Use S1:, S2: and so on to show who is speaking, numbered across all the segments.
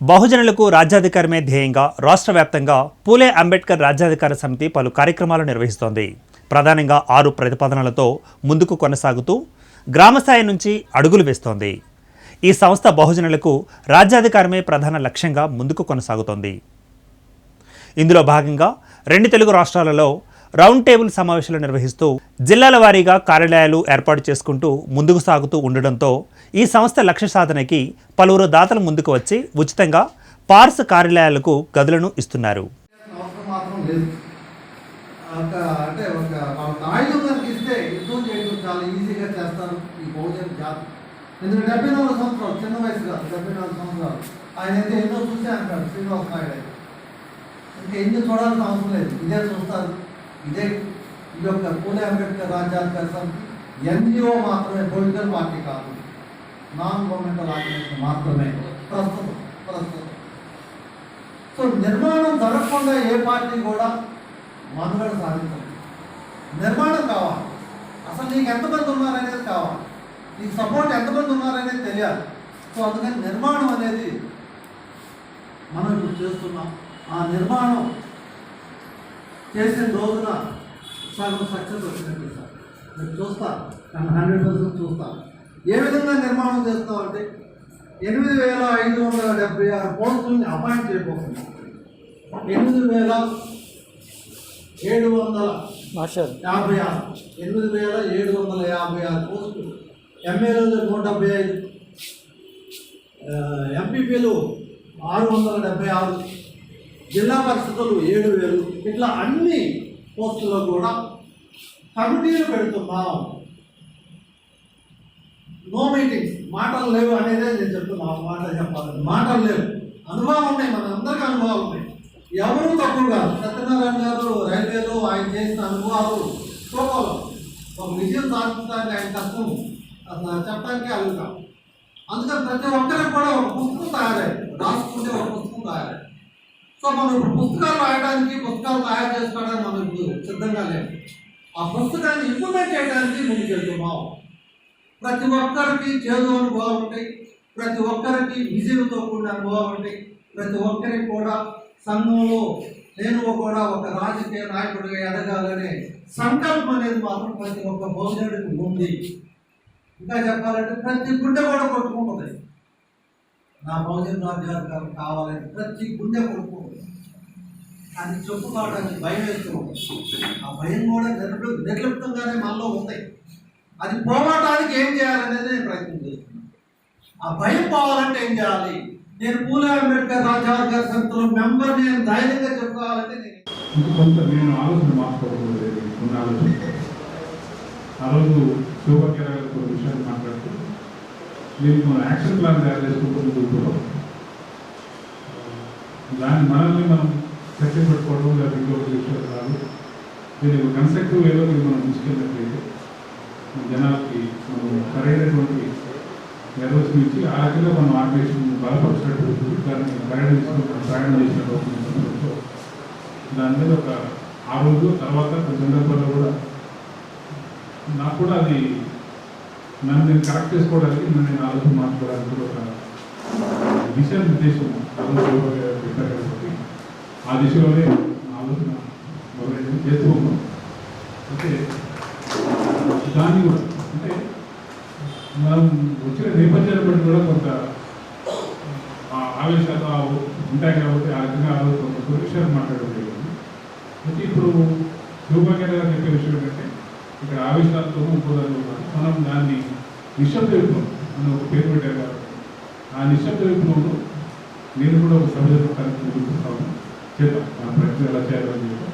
S1: బహుజనులకు రాజ్యాధికారమే ధ్యేయంగా రాష్ట్ర వ్యాప్తంగా పూలే అంబేద్కర్ రాజ్యాధికార సమితి పలు కార్యక్రమాలు నిర్వహిస్తోంది. ప్రధానంగా 6 ప్రతిపాదనలతో ముందుకు కొనసాగుతూ గ్రామస్థాయి నుంచి అడుగులు వేస్తోంది. ఈ సంస్థ బహుజనులకు రాజ్యాధికారమే ప్రధాన లక్ష్యంగా ముందుకు కొనసాగుతోంది. ఇందులో భాగంగా 2 తెలుగు రాష్ట్రాలలో రౌండ్ టేబుల్ సమావేశాలు నిర్వహిస్తూ జిల్లాల వారీగా కార్యాలయాలు ఏర్పాటు చేసుకుంటూ ముందుకు సాగుతూ ఉండడంతో ఈ సంస్థ లక్ష్య సాధనకి పలువురు దాతలు ముందుకు వచ్చి ఉచితంగా పార్స్ కార్యాలయాలకు గదులను ఇస్తున్నారు.
S2: ఎన్ని చూడాల్సిన అవసరం లేదు, ఇదే చూస్తారు. ఇదే ఈ యొక్క పూలే అంబేద్కర్ రాజ్యాధికార సమితి ఎన్జిఓ మాత్రమే, పొలిటికల్ పార్టీ కాదు, నాన్ గవర్నమెంటల్ ఆర్గనైజేషన్ మాత్రమే ప్రస్తుతం. సో నిర్మాణం జరగకుండా ఏ పార్టీ కూడా మనుగడ సాధించదు. నిర్మాణం కావాలి. అసలు నీకు ఎంతమంది ఉన్నారనేది కావాలి, నీకు సపోర్ట్ ఎంతమంది ఉన్నారనేది తెలియాలి. సో అందుకని నిర్మాణం అనేది మనం ఇప్పుడు చేస్తున్నాం. ఆ నిర్మాణం చేసిన రోజున సగం సక్సెస్ వచ్చినట్టు సార్ నేను చూస్తాను, 100% చూస్తాను. ఏ విధంగా నిర్మాణం చేస్తామంటే 8,576 పోస్టుల్ని అపాయింట్ చేయబోతున్నాం. 8,756 పోస్టులు, ఎమ్మెల్యేలు 175, ఎంపీపీలు 676, జిల్లా పరిషత్తులు 7,000. ఇట్లా అన్ని పోస్టుల్లో కూడా కమిటీలు పెడుతున్నాం. నో మీటింగ్స్, మాటలు లేవు అనేదే నేను చెప్తున్నాను. మాట చెప్పాలని మాటలు లేవు, అనుభవం ఉన్నాయి, మన అందరికీ అనుభవాలు ఉన్నాయి. ఎవరూ తక్కువ కాదు. సత్యనారాయణ గారు రైల్వేలో ఆయన చేసిన అనుభవాలు చూపాలి. ఒక విజయం సాధించడానికి ఆయన కష్టం చెప్పడానికి అడుగుతాం. అందుకని ప్రతి ఒక్కరికి కూడా ఒక పుస్తకం తయారైంది, రాసుకుంటే ఒక పుస్తకం తయారైంది. సో మనం ఇప్పుడు పుస్తకాలు రాయడానికి, పుస్తకాలు తయారు చేసుకోవడానికి మనం ఇప్పుడు సిద్ధంగా లేము. ఆ పుస్తకాన్ని ఇంప్లిమెంట్ చేయడానికి ముందుకెళ్తున్నాం. ప్రతి ఒక్కరికి చేదు అనుభవాలు ఉంటాయి, ప్రతి ఒక్కరికి విజయంతో కూడిన అనుభవాలు ఉంటాయి. ప్రతి ఒక్కరికి కూడా సంఘంలో నేను కూడా ఒక రాజకీయ నాయకుడిగా ఎదగాలనే సంకల్పం అనేది మాత్రం ప్రతి ఒక్క బహుజనుడికి ఉంది. ఇంకా చెప్పాలంటే ప్రతి గుండె కూడా కొట్టుకుంటుంది, నా బహుజన రాజ్యాధికారం కావాలని ప్రతి గుండె కొట్టుకుంటుంది. అది చెప్పుకోవడానికి భయం వేస్తూ ఉంటుంది. ఆ భయం కూడా నిర్లిప్తంగానే మనలో ఉంటాయి. అది పోవటానికి ఏం చేయాలనేది ప్రయత్నం చేస్తున్నాను. ఆ భయం పోవాలంటే ఏం చేయాలి? నేను పూలే అంబేద్కర్ రాజ్యాధికార సమితిలో మెంబర్, నేను ధైర్యంగా చెప్పుకోవాలంటే
S3: నేను ఆలోచన మార్చుకోకూడదు. కొన్ని ఆలోచన ఆ రోజు శివభాగ్య కొన్ని విషయాలు మాట్లాడుతూ నేను మన యాక్షన్ ప్లాన్ తయారు చేసుకుంటున్న దాన్ని మనల్ని మనం చర్చ పెట్టుకోవడం లేదా ఇంకొక విషయాలు కాదు. దీనికి కన్స్ట్రక్టివ్ వేలో మనం తీసుకెళ్ళినట్లయితే జనాలకి మనం సరైనటువంటి నిర్వచనం ఇచ్చి ఆ రకంగా మనం ఆర్గనైజేషన్ బలపరిచినట్టు దాన్ని ప్రయాణం చేసినట్టు దాని మీద ఒక ఆ రోజు తర్వాత కొన్ని సందర్భాల్లో కూడా నాకు కూడా అది నన్ను నేను కరెక్ట్ చేసుకోవడానికి, నేను ఆలోచన మార్చుకోవడానికి కూడా ఒక దిశానిర్దేశం పెట్టారు కాబట్టి ఆ దిశలోనే ఆలోచన మొదలైన చేస్తూ ఉన్నాం. అయితే దాన్ని కూడా అంటే మనం వచ్చిన నేపథ్యాన్ని బట్టి కూడా కొంత ఆవేశాలు ఉంటాయి కాబట్టి ఆ రకంగా కొంత కొన్ని విషయాలు మాట్లాడలేదు. అయితే ఇప్పుడు శివభాగ్య గారు చెప్పే విషయం ఏంటంటే ఇక్కడ ఆవేశాలతోనూ ఇంకోదాలు మనం దాన్ని నిశ్శబ్ద విప్లవం అని ఒక పేరు పెట్టారు కాబట్టి ఆ నిశ్శబ్ద విప్లవంలో నేను కూడా ఒక సభ్యుల కార్యక్రమం చేద్దాం. మన ప్రయత్నం ఎలా చేయాలని చెప్పి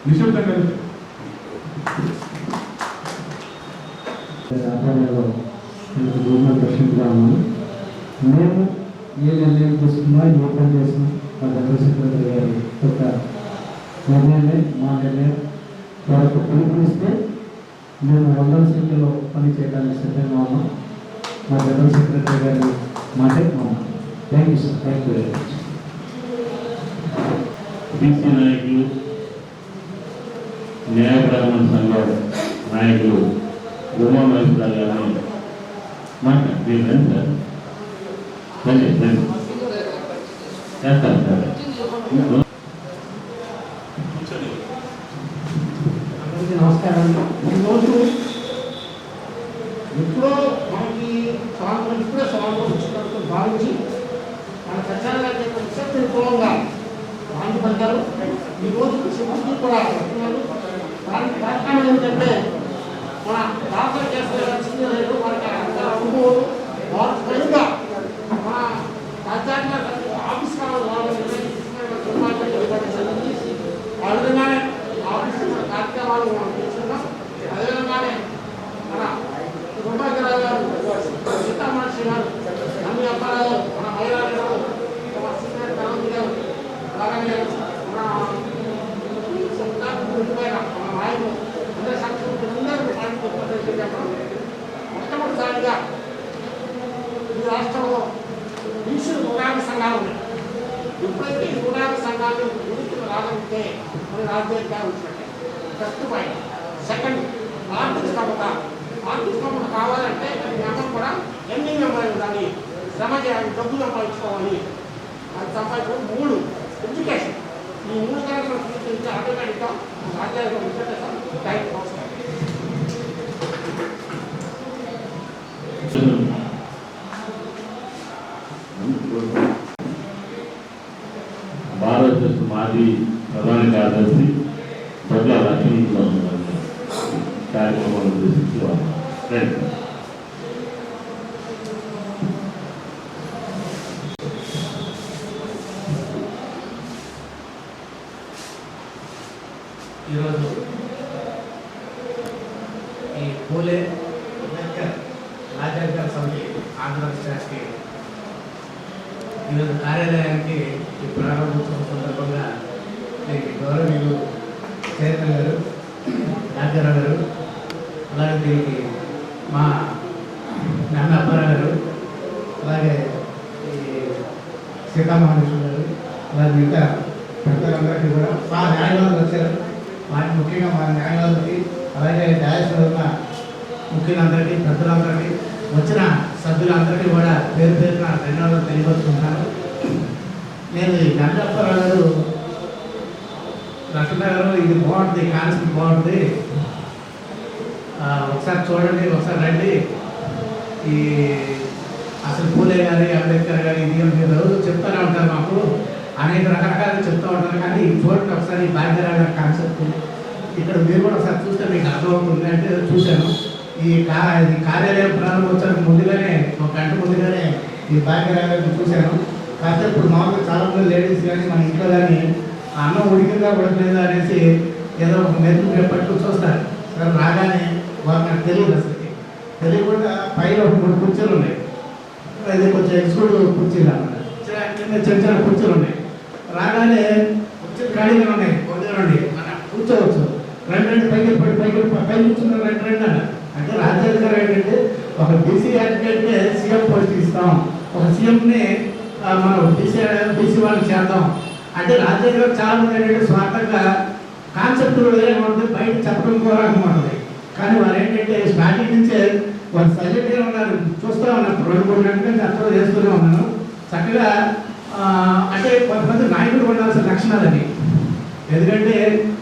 S3: నిశ్శబ్దంగా
S4: రక్షించుకున్నాము. మేము ఏ నిర్ణయం తీసుకున్నా, ఏ పని చేసినా మా జనరల్ సెక్రటరీ గారి యొక్క నిర్ణయమే మా నిర్ణయం. వాళ్ళకు పిలుపునిస్తే మేము 100 సంఖ్యలో పని చేయడానికి సిద్ధంగా ఉన్నాం. మా జనరల్ సెక్రటరీ గారి మాటే ఉన్నాం. Thank you sir, thank you very much.
S5: BC నాయకులు, న్యాయప్రాణ సంఘాల నాయకులు ఉమామహేశ్వరరావు గారిని మాట్లాడండి సార్. చేస్తాను సార్.
S6: అందరికీ నమస్కారం. ఈరోజు ఎప్పుడో మనకి స్వాతంత్రం ఇప్పుడే స్వాతంత్రం వచ్చినట్టు భావించి మన సత్యాన్ని విశక్తిని పూర్వంగా ఆంధ్రపడ్డారు. ఈరోజు సిబ్బంది కూడా వస్తున్నారు. దానికి కారణం ఏంటంటే మన దాఖలు చేసిన లేదు వారికి అనుభవం వారు స్వయంగా మన రాజ్యాంగ ఆఫీస్ ఆ విధంగానే ఆఫీస్ కార్యక్రమాలు మనం చేస్తున్నాం. అదేవిధంగానే మన దుర్భాగ్యరావు గారు, సీతామహర్షి గారు, అన్ని అబ్బారావు, మన మహిళలు గారు, మన సీనియర్ కరణ్ గారు, అలాగే మన మన నాయకులు అందరి సంక్షేమందరూ చెప్పడం మొట్టమొదటిసారిగా ఈ రాష్ట్రంలో బీసీ ఉగాది సంఘాలు ఉన్నాయి. ఎప్పుడైతే ఈ ఉగాది సంఘాలు ఉనికి రాగలిగితే మన రాజ్యాంగం వచ్చినట్టే. First point. సెకండ్, ఆర్థిక స్తమత. ఆర్థిక స్తమత కావాలంటే మనం కూడా ఎన్ని మెంబర్ ఉండాలి, శ్రమ చేయాలి, డబ్బు సంపాదించుకోవాలి. అది సంపాదించుకోవాలి. 3, ఎడ్యుకేషన్. ఈ 3 కార్యక్రమాలు తీసుకుంటే ఆటోమేటిక్గా రాజ్యాంగం వచ్చినట్టే. టైం అవసరం.
S5: భారత మాజీ ప్రధాన కార్యదర్శి దొడ్ల లక్ష్మీలో కార్యక్రమాలు ఉద్దేశించేవారు.
S6: ఈరోజు ఈ పూలే అంబేద్కర్ రాజ్యాంగ సమితి ఆంధ్రప్రదేశ్కి ఈరోజు కార్యాలయానికి ఈ ప్రారంభోత్సవం సందర్భంగా దీనికి గౌరవనీయులు చైతన్య గారు, రాజారావు గారు, అలాగే దీనికి మా నాన్న అప్పారావు గారు, అలాగే ఈ సీతామహర్షి గారు, అలాగే మిగతా పెద్దలందరికీ కూడా మా న్యాయవాదులు వచ్చారు. వాటి ముఖ్యంగా మా న్యాయవాదులకి, అలాగే న్యాయస్థానం ఉన్న ముఖ్యులందరికీ, పెద్దలందరికీ, వచ్చిన సభ్యులందరికీ కూడా పేరు పేరున ధన్యవాదాలు తెలియపరుచుకుంటున్నాను. నేను ఈ గంటప్పారావు గారు, లక్ష్మణ గారు, ఇది బాగుంటుంది, కాన్సెప్ట్ బాగుంటుంది, ఒకసారి చూడండి, ఒకసారి రండి. ఈ అసలు పూలే గారి, అంబేద్కర్ గారి ఇది మీరు రోజు చెప్తూనే ఉంటారు, మాకు అనేక రకరకాలు చెప్తూ ఉంటారు. కానీ చూడండి ఒకసారి భాగ్యరావు గారి కాన్సెప్ట్ ఇక్కడ మీరు కూడా ఒకసారి చూస్తే మీకు అర్థమవుతుంది అంటే చూశాను. ఈ కార్యాలయం ప్రారంభోత్సవానికి ముందుగానే 1 గంట ముందుగానే ఈ భాగ్యరావు గారిని చూశాను. కాకపోతే ఇప్పుడు మామూలుగా చాలామంది లేడీస్ కానీ మన ఇంట్లో కానీ అన్నం ఉడికిందా ఉడకలేదా అనేసి ఏదో ఒక మెరుగు పట్టుకు చూస్తారు. సరే రాగానే వారు నాకు తెలియదు, అసలు తెలియకుండా పైన 3 కుర్చీలు ఉన్నాయి. అది కొంచెం ఎక్స్క్లూడ్ కుర్చీలు అన్నమాట. చిన్న చిన్న కుర్చీలు ఉన్నాయి. రాగానే కుర్చీలు ఖాళీగా ఉన్నాయి, వదిలేండి మనం కూర్చోవచ్చు, 2 పైకి కూర్చున్నారు, 2 అన్నారు. అంటే రాజ్యాంగం ఏంటంటే ఒక బీసీ యాక్టివేట్నే సీఎం పోస్ట్ ఇస్తాం, ఒక సీఎంని మనం బీసీ వాళ్ళకి చేద్దాం అంటే రాజ్యాంగం చాలా మంది ఏంటంటే స్వార్థంగా కాన్సెప్ట్ వేరేగా ఉంటుంది, బయట చెప్పడం కూడా ఉంటుంది. కానీ వారు ఏంటంటే స్టార్టింగ్ నుంచే వారు సైలెంట్గా ఉన్నారు, చూస్తూ ఉన్నారు. 2-3 గంటల నుంచి అర్థం చేస్తూనే ఉన్నాను. చక్కగా అంటే కొంతమంది నాయకులు ఉండాల్సిన లక్షణాలని, ఎందుకంటే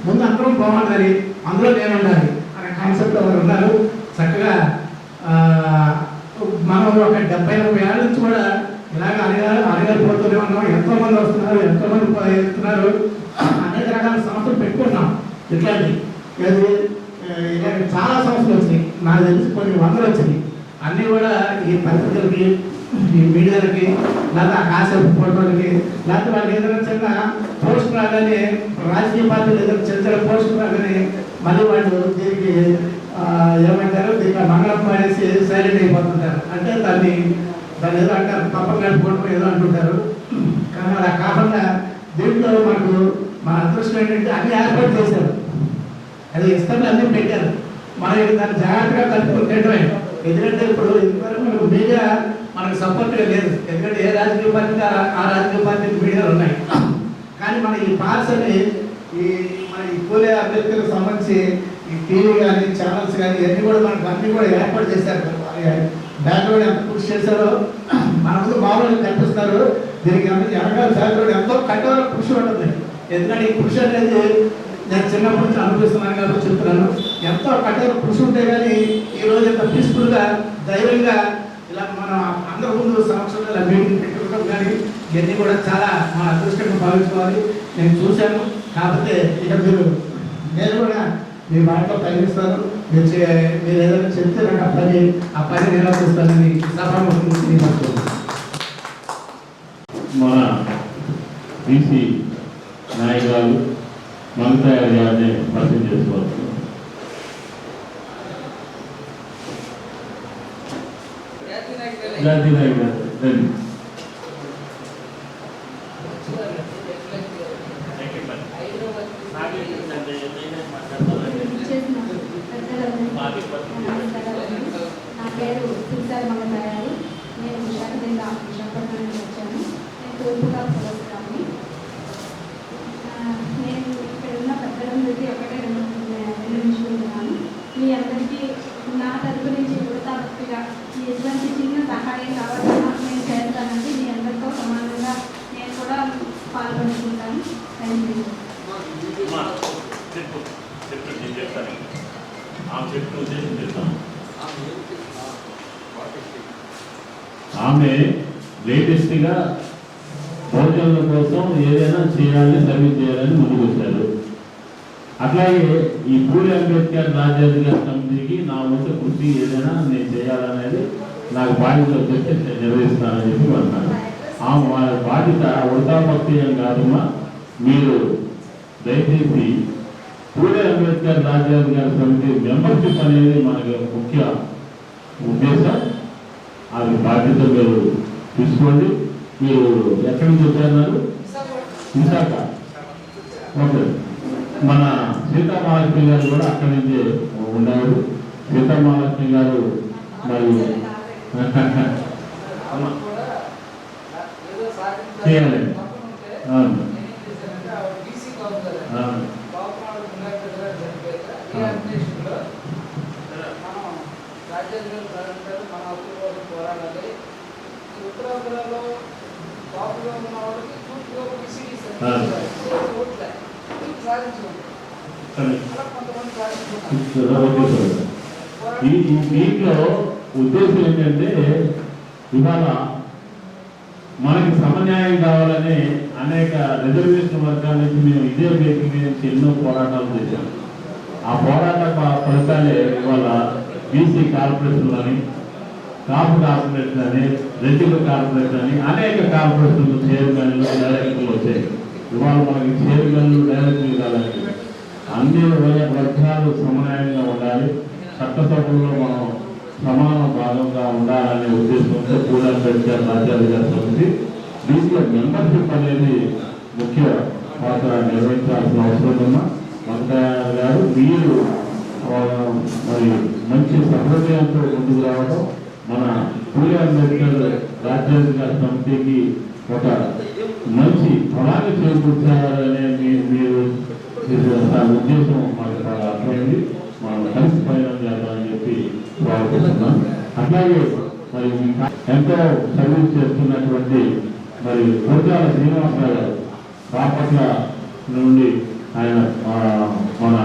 S6: ముందు అందరం బాగుండాలి, అందులో నేను ఉండాలి అనే కాన్సెప్ట్లో వారు ఉన్నారు. చక్కగా మనం ఒక 70-80 ఏళ్ళ నుంచి కూడా ఇలాగ అడగారిపోతూనే ఉన్నాం. ఎంతోమంది వస్తున్నారు, ఎంతోమంది వెళ్తున్నారు, అనేక రకాల సంస్థలు పెట్టుకున్నాం. ఇట్లాంటి ఇలాగ చాలా సంస్థలు వచ్చినాయి, నాకు తెలిసి కొన్ని 100 వచ్చినాయి. అన్నీ కూడా ఈ పత్రికలకి, ఈ మీడియాలకి, లేదా కాసేపు ఫోటోలకి, లేకపోతే వాళ్ళకి ఏదైనా చిన్న పోస్ట్ రాగానే, రాజకీయ పార్టీలు ఏదైనా చిన్న పోస్ట్ రాగానే మళ్ళీ వాళ్ళు దీనికి ఏమంటారు, దీనికి మంగళం అనేసి సైలెంట్ అయిపోతుంటారు. అంటే దాన్ని ఏదో అంటారు, తప్ప కట్టుకోవడం ఏదో అంటుంటారు. కానీ అలా కాకుండా దీంట్లో మనకు మన అదృష్టం ఏంటంటే అన్ని ఏర్పాటు చేశారు, అది ఇస్తాను అన్నీ పెట్టారు. మనకి దాన్ని జాగ్రత్తగా కలుపుకొని తినడమే. ఎందుకంటే ఇప్పుడు ఇంతవరకు మనకు మీడియా మనకు సపోర్ట్గా లేదు. ఎందుకంటే ఏ రాజకీయ పార్టీ ఆ రాజకీయ పార్టీకి మీడియాలు ఉన్నాయి. కానీ మన ఈ పార్ట్స్ అని మన ఈ పూలే అంబేద్కర్కి సంబంధించి ఈ టీవీ కానీ, ఛానల్స్ కానీ ఇవన్నీ కూడా మనకు అన్నీ కూడా ఏర్పాటు చేశారు. బ్యాక్గ్రౌండ్ ఎంత కృషి చేశారో మనకు మామూలు కనిపిస్తారు. దీనికి వెనకాల బ్యాక్గ్రౌండ్ ఎంతో కఠోర కృషి ఉంటుంది. ఎందుకంటే ఈ కృషి అనేది నేను చిన్నప్పటి నుంచి అనుభవిస్తున్నాను కాబట్టి చెప్తున్నాను. ఎంతో కఠోర కృషి ఉంటే కానీ ఈరోజు ఇంత పీస్ఫుల్గా ధైర్యంగా ఇలా మనం అందరి ముందు సమక్షంలో ఇలా మీటింగ్ పెట్టుకోవడం కానీ ఇవన్నీ కూడా చాలా మా అదృష్టంగా భావించుకోవాలి. నేను చూశాను కాకపోతే ఇక నేను కూడా మీ మాటలో ప్రయత్నిస్తాను. మీరు ఏదైనా చెప్తే నాకు ఆ పని నిర్వర్తిస్తానని సభాముఖంగా
S5: మన బీసీ నాయకురాలు మమతా గారిని పరిచయం చేసుకోవచ్చు. జాతీయ నాయకురాలు
S7: నా పేరు సింసార్ మమత గారు. నేను విశాఖపట్నం నుంచి వచ్చాను. నేను తూర్పుగా పొలస్తాను. నేను ఇక్కడ ఉన్న పెద్దలందరికీ ఒకటే రెండు నిమిషాలు. మీ అందరికీ నా తరపు నుంచి వృత్తాభక్తిగా ఎటువంటి చిన్న సహాయం కావాలన్నా నేను చేస్తానండి. మీ అందరితో సమానంగా నేను కూడా పాల్గొనుకుంటాను. Thank you.
S5: ఆమె లేటెస్ట్గా భోజనాల కోసం ఏదైనా చేయాలి, సర్వీస్ చేయాలని ముందుకు వచ్చారు. అట్లాగే ఈ పూలే అంబేద్కర్ రాజ్యాధికార సమితికి నా వంతు కృషి ఏదైనా నేను చేయాలనేది నాకు బాధ్యత వచ్చేసి నిర్వహిస్తానని చెప్పి అన్నాను. ఆ బాధ్యత వృతాభక్తి అని కాదమ్మా. మీరు దయచేసి పూలే అంబేద్కర్ రాజ్యాధికార సమితి మెంబర్షిప్ అనేది మనకు ముఖ్య ఉద్దేశం. అది బాధ్యత మీరు తీసుకోండి. మీరు ఎక్కడి నుంచి వచ్చారన్నారు? విశాఖ. ఓకే. మన సీతామహాలక్ష్మి గారు కూడా అక్కడి నుంచే ఉన్నారు. సీతామహాలక్ష్మి గారు మరి చేయాలి. అవును. దీంట్లో ఉద్దేశం ఏంటంటే ఇవాళ మనకి సమన్యాయం కావాలని అనేక రిజర్వేషన్ వర్గాల నుంచి మేము ఇదే వేదిక మీద నుంచి ఎన్నో పోరాటాలు చేశాం. ఆ పోరాట ఫలితాలే ఇవాళ బీసీ కార్పొరేషన్ అని, కాపు కార్పొరేషన్ అని, రెడ్డిల కార్పొరేషన్ అని అనేక కార్పొరేషన్లు చైర్మన్లు డైరెక్టర్లు వచ్చాయి. ఇవాళ మనకి చైర్మన్లు డైరెక్టర్లు కాదని అన్ని వర్గాలు సమన్యాయంగా ఉండాలి, చట్టసభల్లో మనం సమాన భాగంగా ఉండాలనే ఉద్దేశంతో పూలే అంబేద్కర్ రాజ్యాధికార సమితి దీంట్లో మెంబర్షిప్ అనేది ముఖ్య పాత్ర నిర్వహించాల్సిన అవసరం ఉన్నా. మమతా గారు మీరు మరి మంచి సహృదయంతో ముందుకు రావడం, మన పూలే అంబేద్కర్ రాజ్యాధికార సమితికి ఒక మంచి ఫలాన్ని చేకూర్చాలనే మీరు ఉద్దేశం మాకు చాలా అర్థమైంది. మనం కలిసి ప్రయాణం చేద్దామని చెప్పి భావిస్తున్నాం. అట్లాగే మరి ఎంతో సర్వీస్ చేస్తున్నటువంటి మరి గురజాల శ్రీనివాసరావు గారు బాపట్ల నుండి ఆయన మన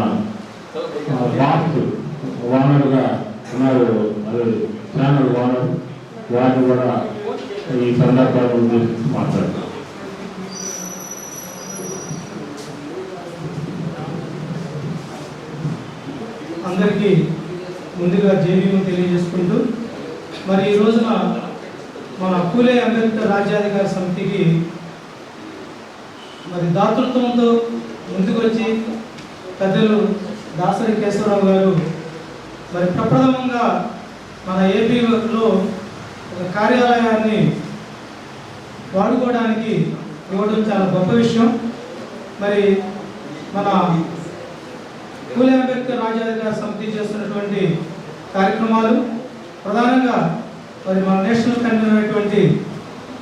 S5: బాక్స్ ఓనర్గా ఉన్నారు. అది ఛానల్ ఓనర్. వారిని కూడా ఈ సందర్భాన్ని ఉద్దేశించి మాట్లాడతారు.
S8: అందరికీ ముందుగా జేబీను తెలియజేసుకుంటూ మరి ఈ రోజున మన పూలే అంబేద్కర్ రాజ్యాధికార సమితికి మరి దాతృత్వంతో ముందుకు వచ్చి పెద్దలు దాసరి కేశవరావు గారు మరి ప్రప్రథమంగా మన ఏపీలో ఒక కార్యాలయాన్ని వాడుకోవడానికి ఇవ్వడం చాలా గొప్ప విషయం. మరి మన పూలే అంబేద్కర్ రాజ్యాధికార సమితి చేస్తున్నటువంటి కార్యక్రమాలు ప్రధానంగా మరి మన నేషనల్ కన్వీనర్ అయినటువంటి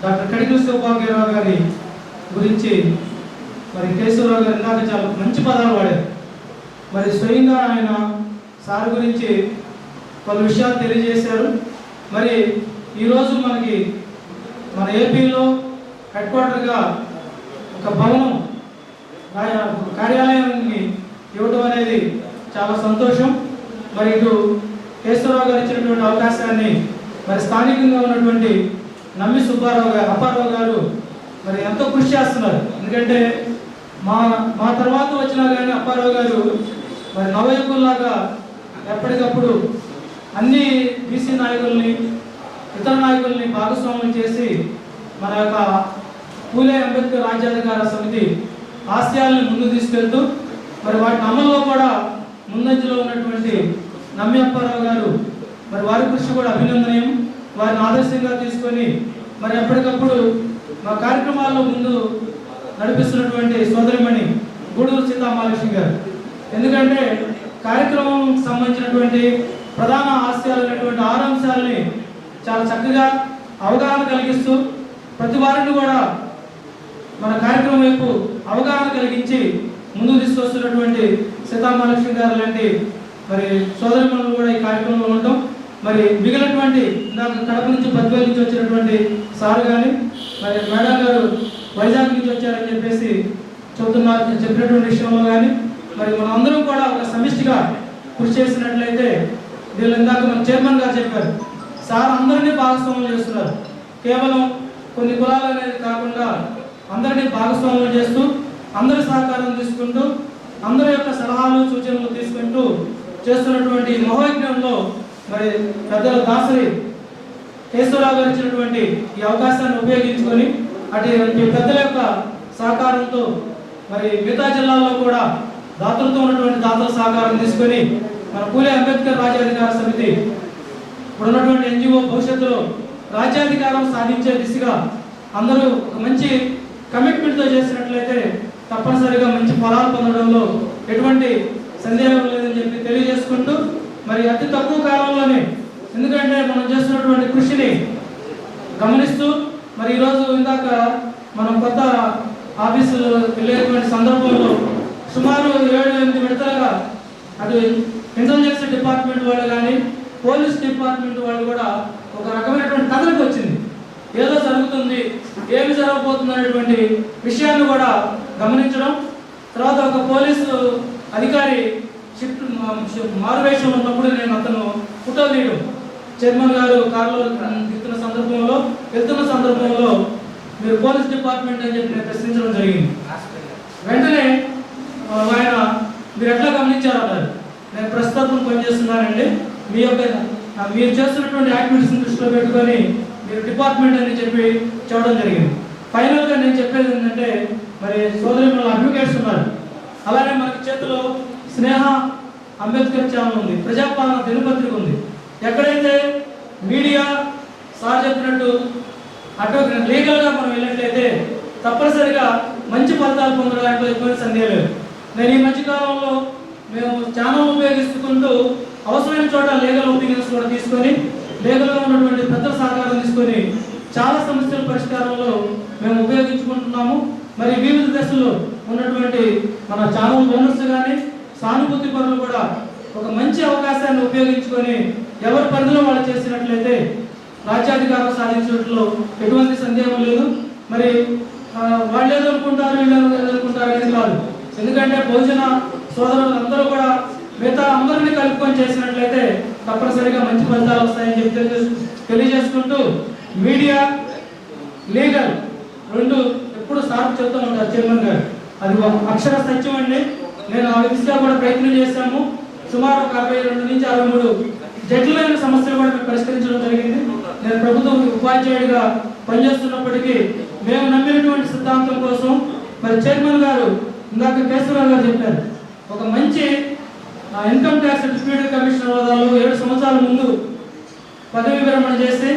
S8: డాక్టర్ కడికల సౌభాగ్యరావు గారి గురించి మరి కేశవరావు గారు ఇందాక చాలా మంచి పదాలు వాడారు. మరి స్వయంగా ఆయన సార్ గురించి పలు విషయాలు తెలియజేశారు. మరి ఈరోజు మనకి మన ఏపీలో హెడ్ క్వార్టర్గా ఒక భవనం కార్యాలయాన్ని ఇవ్వడం అనేది చాలా సంతోషం. మరి ఇటు కేశవరావు గారు ఇచ్చినటువంటి అవకాశాన్ని మరి స్థానికంగా ఉన్నటువంటి నమ్మి అప్పారావు గారు మరి ఎంతో కృషి చేస్తున్నారు. ఎందుకంటే మా తర్వాత వచ్చినా కానీ అప్పారావు గారు మరి నవయుగుల్లాగా ఎప్పటికప్పుడు అన్ని బీసీ నాయకుల్ని ఇతర నాయకుల్ని భాగస్వామ్యం చేసి మన యొక్క పూలే అంబేద్కర్ రాజ్యాధికార సమితి ఆశయాలను ముందుకు తీసుకెళ్తూ మరి వాటి అమల్లో కూడా ముందంజలో ఉన్నటువంటి నమ్మి అప్పారావు గారు మరి వారి కృషి కూడా అభినందనీయం. వారిని ఆదర్శంగా తీసుకొని మరి ఎప్పటికప్పుడు మా కార్యక్రమాల్లో ముందు నడిపిస్తున్నటువంటి సోదరిమణి గూడూరు సీతామహాలక్ష్మి గారు. ఎందుకంటే కార్యక్రమం సంబంధించినటువంటి ప్రధాన ఆశయాలైనటువంటి 6 అంశాలని చాలా చక్కగా అవగాహన కలిగిస్తూ ప్రతి వారిని కూడా మన కార్యక్రమం వైపు అవగాహన కలిగించి ముందుకు తీసుకొస్తున్నటువంటి సీతామహాలక్ష్మి గారు లాంటి మరి సోదరిమణులు కూడా ఈ కార్యక్రమంలో ఉండటం, మరి మిగిలినటువంటి కడప నుంచి బద్వేలు నుంచి వచ్చినటువంటి సార్ కానీ మరి మేడం గారు వైజాగ్ నుంచి వచ్చారని చెప్పేసి చెప్పినటువంటి విషయంలో కానీ మరి మనం అందరం కూడా ఒక సమిష్టిగా కృషి చేసినట్లయితే వీళ్ళు ఇందాక మన చైర్మన్ గారు చెప్పారు, సార్ అందరినీ భాగస్వామ్యం చేస్తున్నారు. కేవలం కొన్ని కులాలు అనేది కాకుండా అందరినీ భాగస్వామ్యం చేస్తూ అందరి సహకారం తీసుకుంటూ అందరి యొక్క సలహాలు సూచనలు తీసుకుంటూ చేస్తున్నటువంటి మహోయజ్ఞంలో మరి పెద్దల దాసరి కేశవరావు గారు ఇచ్చినటువంటి ఈ అవకాశాన్ని ఉపయోగించుకొని అటు పెద్దల యొక్క సహకారంతో మరి మిగతా జిల్లాల్లో కూడా దాతలతో ఉన్నటువంటి దాతల సహకారం తీసుకొని మన పూలే అంబేద్కర్ రాజ్యాధికార సమితి ఇప్పుడున్నటువంటి ఎన్జిఓ భవిష్యత్తులో రాజ్యాధికారం సాధించే దిశగా అందరూ ఒక మంచి కమిట్మెంట్తో చేసినట్లయితే తప్పనిసరిగా మంచి ఫలాలు పొందడంలో ఎటువంటి సందేహం లేదని చెప్పి తెలియజేసుకుంటూ మరి అతి తక్కువ కాలంలోనే ఎందుకంటే మనం చేస్తున్నటువంటి కృషిని గమనిస్తూ మరి ఈరోజు ఇందాక మనం కొత్త ఆఫీసులు వెళ్ళేటువంటి సందర్భంలో సుమారు 7-8 విడతలుగా అటు ఇంటెలిజెన్స్ డిపార్ట్మెంట్ వాళ్ళు కానీ పోలీస్ డిపార్ట్మెంట్ వాళ్ళు కూడా ఒక రకమైనటువంటి కథలకు వచ్చింది, ఏదో జరుగుతుంది ఏమి జరగబోతుంది అనేటువంటి విషయాన్ని కూడా గమనించడం. తర్వాత ఒక పోలీసు అధికారి షిఫ్ట్ మారువేషం ఉన్నప్పుడు నేను అతను ఫోటో తీయడం చైర్మన్ గారు కారులో వెళ్తున్న సందర్భంలో మీరు పోలీస్ డిపార్ట్మెంట్ అని చెప్పి నేను ప్రశ్నించడం జరిగింది. వెంటనే ఆయన మీరు ఎట్లా గమనించారన్నారు, నేను ప్రస్తుతం పనిచేస్తున్నానండి, మీరు చేస్తున్నటువంటి యాక్టివిటీస్ని దృష్టిలో పెట్టుకొని మీరు డిపార్ట్మెంట్ అని చెప్పి చెప్పడం జరిగింది. ఫైనల్గా నేను చెప్పేది ఏంటంటే మరి సోదరుల అడ్వకేట్స్ ఉన్నారు, అలానే మనకి చేతిలో స్నేహ అంబేద్కర్ ఛానల్ ఉంది, ప్రజాపాలన దినపత్రిక ఉంది. ఎక్కడైతే మీడియా సార్ చెప్పినట్టు అడ్వకేట్ లీగల్గా మనం వెళ్ళినట్లయితే తప్పనిసరిగా మంచి ఫలితాలు పొందడానికి ఎటువంటి సందేహం లేదు. నేను ఈ మధ్యకాలంలో మేము ఛానల్ ఉపయోగించుకుంటూ అవసరమైన చోట లీగల్ ఒపీనియన్స్ కూడా తీసుకొని లీగల్గా ఉన్నటువంటి పెద్దల సహకారం తీసుకొని చాలా సమస్యల పరిష్కారంలో మేము ఉపయోగించుకుంటున్నాము. మరి వివిధ దశల్లో ఉన్నటువంటి మన ఛానల్ ఓనర్స్ కానీ సానుభూతి పనులు కూడా ఒక మంచి అవకాశాన్ని ఉపయోగించుకొని ఎవరి పరిధిలో వాళ్ళు చేసినట్లయితే రాజ్యాధికారం సాధించడంలో ఎటువంటి సందేహం లేదు. మరి వాళ్ళు ఏదనుకుంటారు వీళ్ళు ఏదనుకుంటారు అనేది కాదు, ఎందుకంటే బహుజన సోదరులు అందరూ కూడా మిగతా అందరినీ కలుపుకొని చేసినట్లయితే తప్పనిసరిగా మంచి ఫలితాలు వస్తాయని చెప్పి తెలియజేసుకుంటూ మీడియా లీగల్ రెండు ఎప్పుడు సార్ చెప్తూ ఉంటారు చైర్మన్ గారు, అది అక్షర సత్యం అండి. నేను ఆ దిశగా కూడా ప్రయత్నం చేశాము. సుమారు 62 నుంచి 63 జటిలమైన సమస్యలు కూడా మేము పరిష్కరించడం జరిగింది. నేను ప్రభుత్వం ఉపాధ్యాయుడిగా పనిచేస్తున్నప్పటికీ మేము నమ్మినటువంటి సిద్ధాంతం కోసం మరి చైర్మన్ గారు ఇందాక కేశవరావు గారు చెప్పారు, ఒక మంచి ఇన్కమ్ ట్యాక్స్ డిప్యూటీ కమిషనర్ హోదాలో 7 సంవత్సరాల ముందు పదవి విరమణ చేసి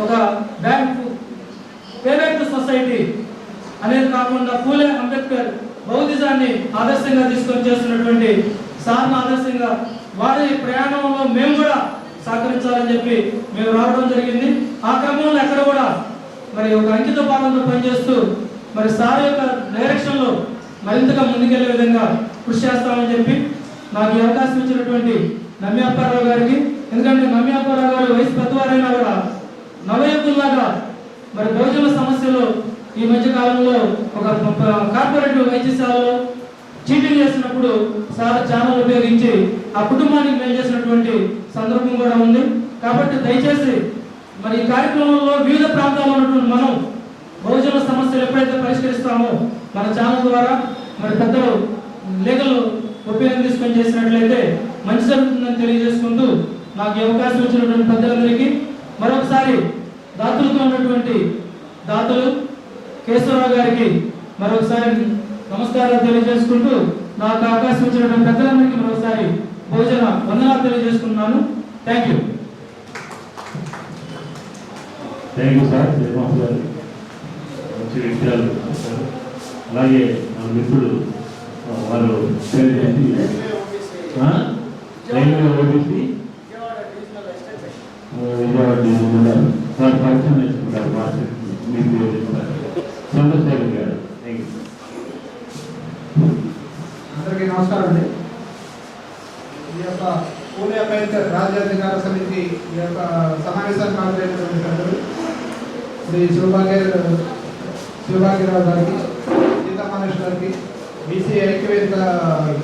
S8: ఒక పేబ్యాక్ టు సొసైటీ అనేది కాకుండా పూలే అంబేద్కర్ బౌద్ధిజాన్ని ఆదర్శంగా తీసుకొని చేస్తున్నటువంటి సార్ను ఆదర్శంగా వారి ప్రయాణంలో మేము కూడా సహకరించాలని చెప్పి మేము రావడం జరిగింది. ఆ క్రమంలో ఎక్కడ కూడా మరి ఒక అంకిత భావంతో పనిచేస్తూ మరి సార్ యొక్క డైరెక్షన్లో మరింతగా ముందుకెళ్లే విధంగా కృషి చేస్తామని చెప్పి నాకు ఈ అవకాశం ఇచ్చినటువంటి నమ్మి అప్పారావు గారికి ఎందుకంటే నమ్యాపారావు గారు వయసు పెద్దవారైనా కూడా నవయుగుల్లాగా మరి బహుజన సమస్యలు ఈ మధ్య కాలంలో ఒక కార్పొరేటివ్ వైద్యశాలలో చీటింగ్ చేసినప్పుడు సార్ ఛానల్ ఉపయోగించి ఆ కుటుంబానికి మేలు చేసినటువంటి సందర్భం కూడా ఉంది. కాబట్టి దయచేసి మరి ఈ కార్యక్రమంలో వివిధ ప్రాంతాల్లో ఉన్నటువంటి మనం బహుజన సమస్యలు ఎప్పుడైతే పరిష్కరిస్తామో మన ఛానల్ ద్వారా మరి పెద్దలు లీగల్ ఒపీనియన్ తీసుకొని చేసినట్లయితే మంచి జరుగుతుందని తెలియజేసుకుంటూ నాకు ఈ అవకాశం ఇచ్చినటువంటి పెద్దలందరికీ మరొకసారి దాతలతో ఉన్నటువంటి దాతలు కేశవరావు గారికి మరొకసారి నమస్కారాలు తెలియజేసుకుంటూ నాకు అవకాశం ఇచ్చినటువంటి పెద్దలందరికీ మరొకసారి భోజన వందనాలు తెలియజేసుకుంటున్నాను. Thank you.
S5: Thank you sir Srinivas గారు, మంచి విషయాలు చెప్పారు. అలాగే మన మిత్రుడు వారు తెలియజేసి రైల్వే ఓబీసీ విజయవాడ డివిజనల్ వారు పరిచయం చేసుకుంటారు. మీకు తెలియజేస్తారు చంద్రశేఖర్ గారు. Thank you.
S6: అందరికీ నమస్కారం అండి. ఈ యొక్క పూలే అంబేద్కర్ రాజ్యాధికార సమితి ఈ యొక్క సమావేశానికి హాజరైనటువంటి పెద్దలు శ్రీ శివభాగ్యరావు గారికి, సీతామహేష్ గారికి, బీసీ ఐక్యవేదిక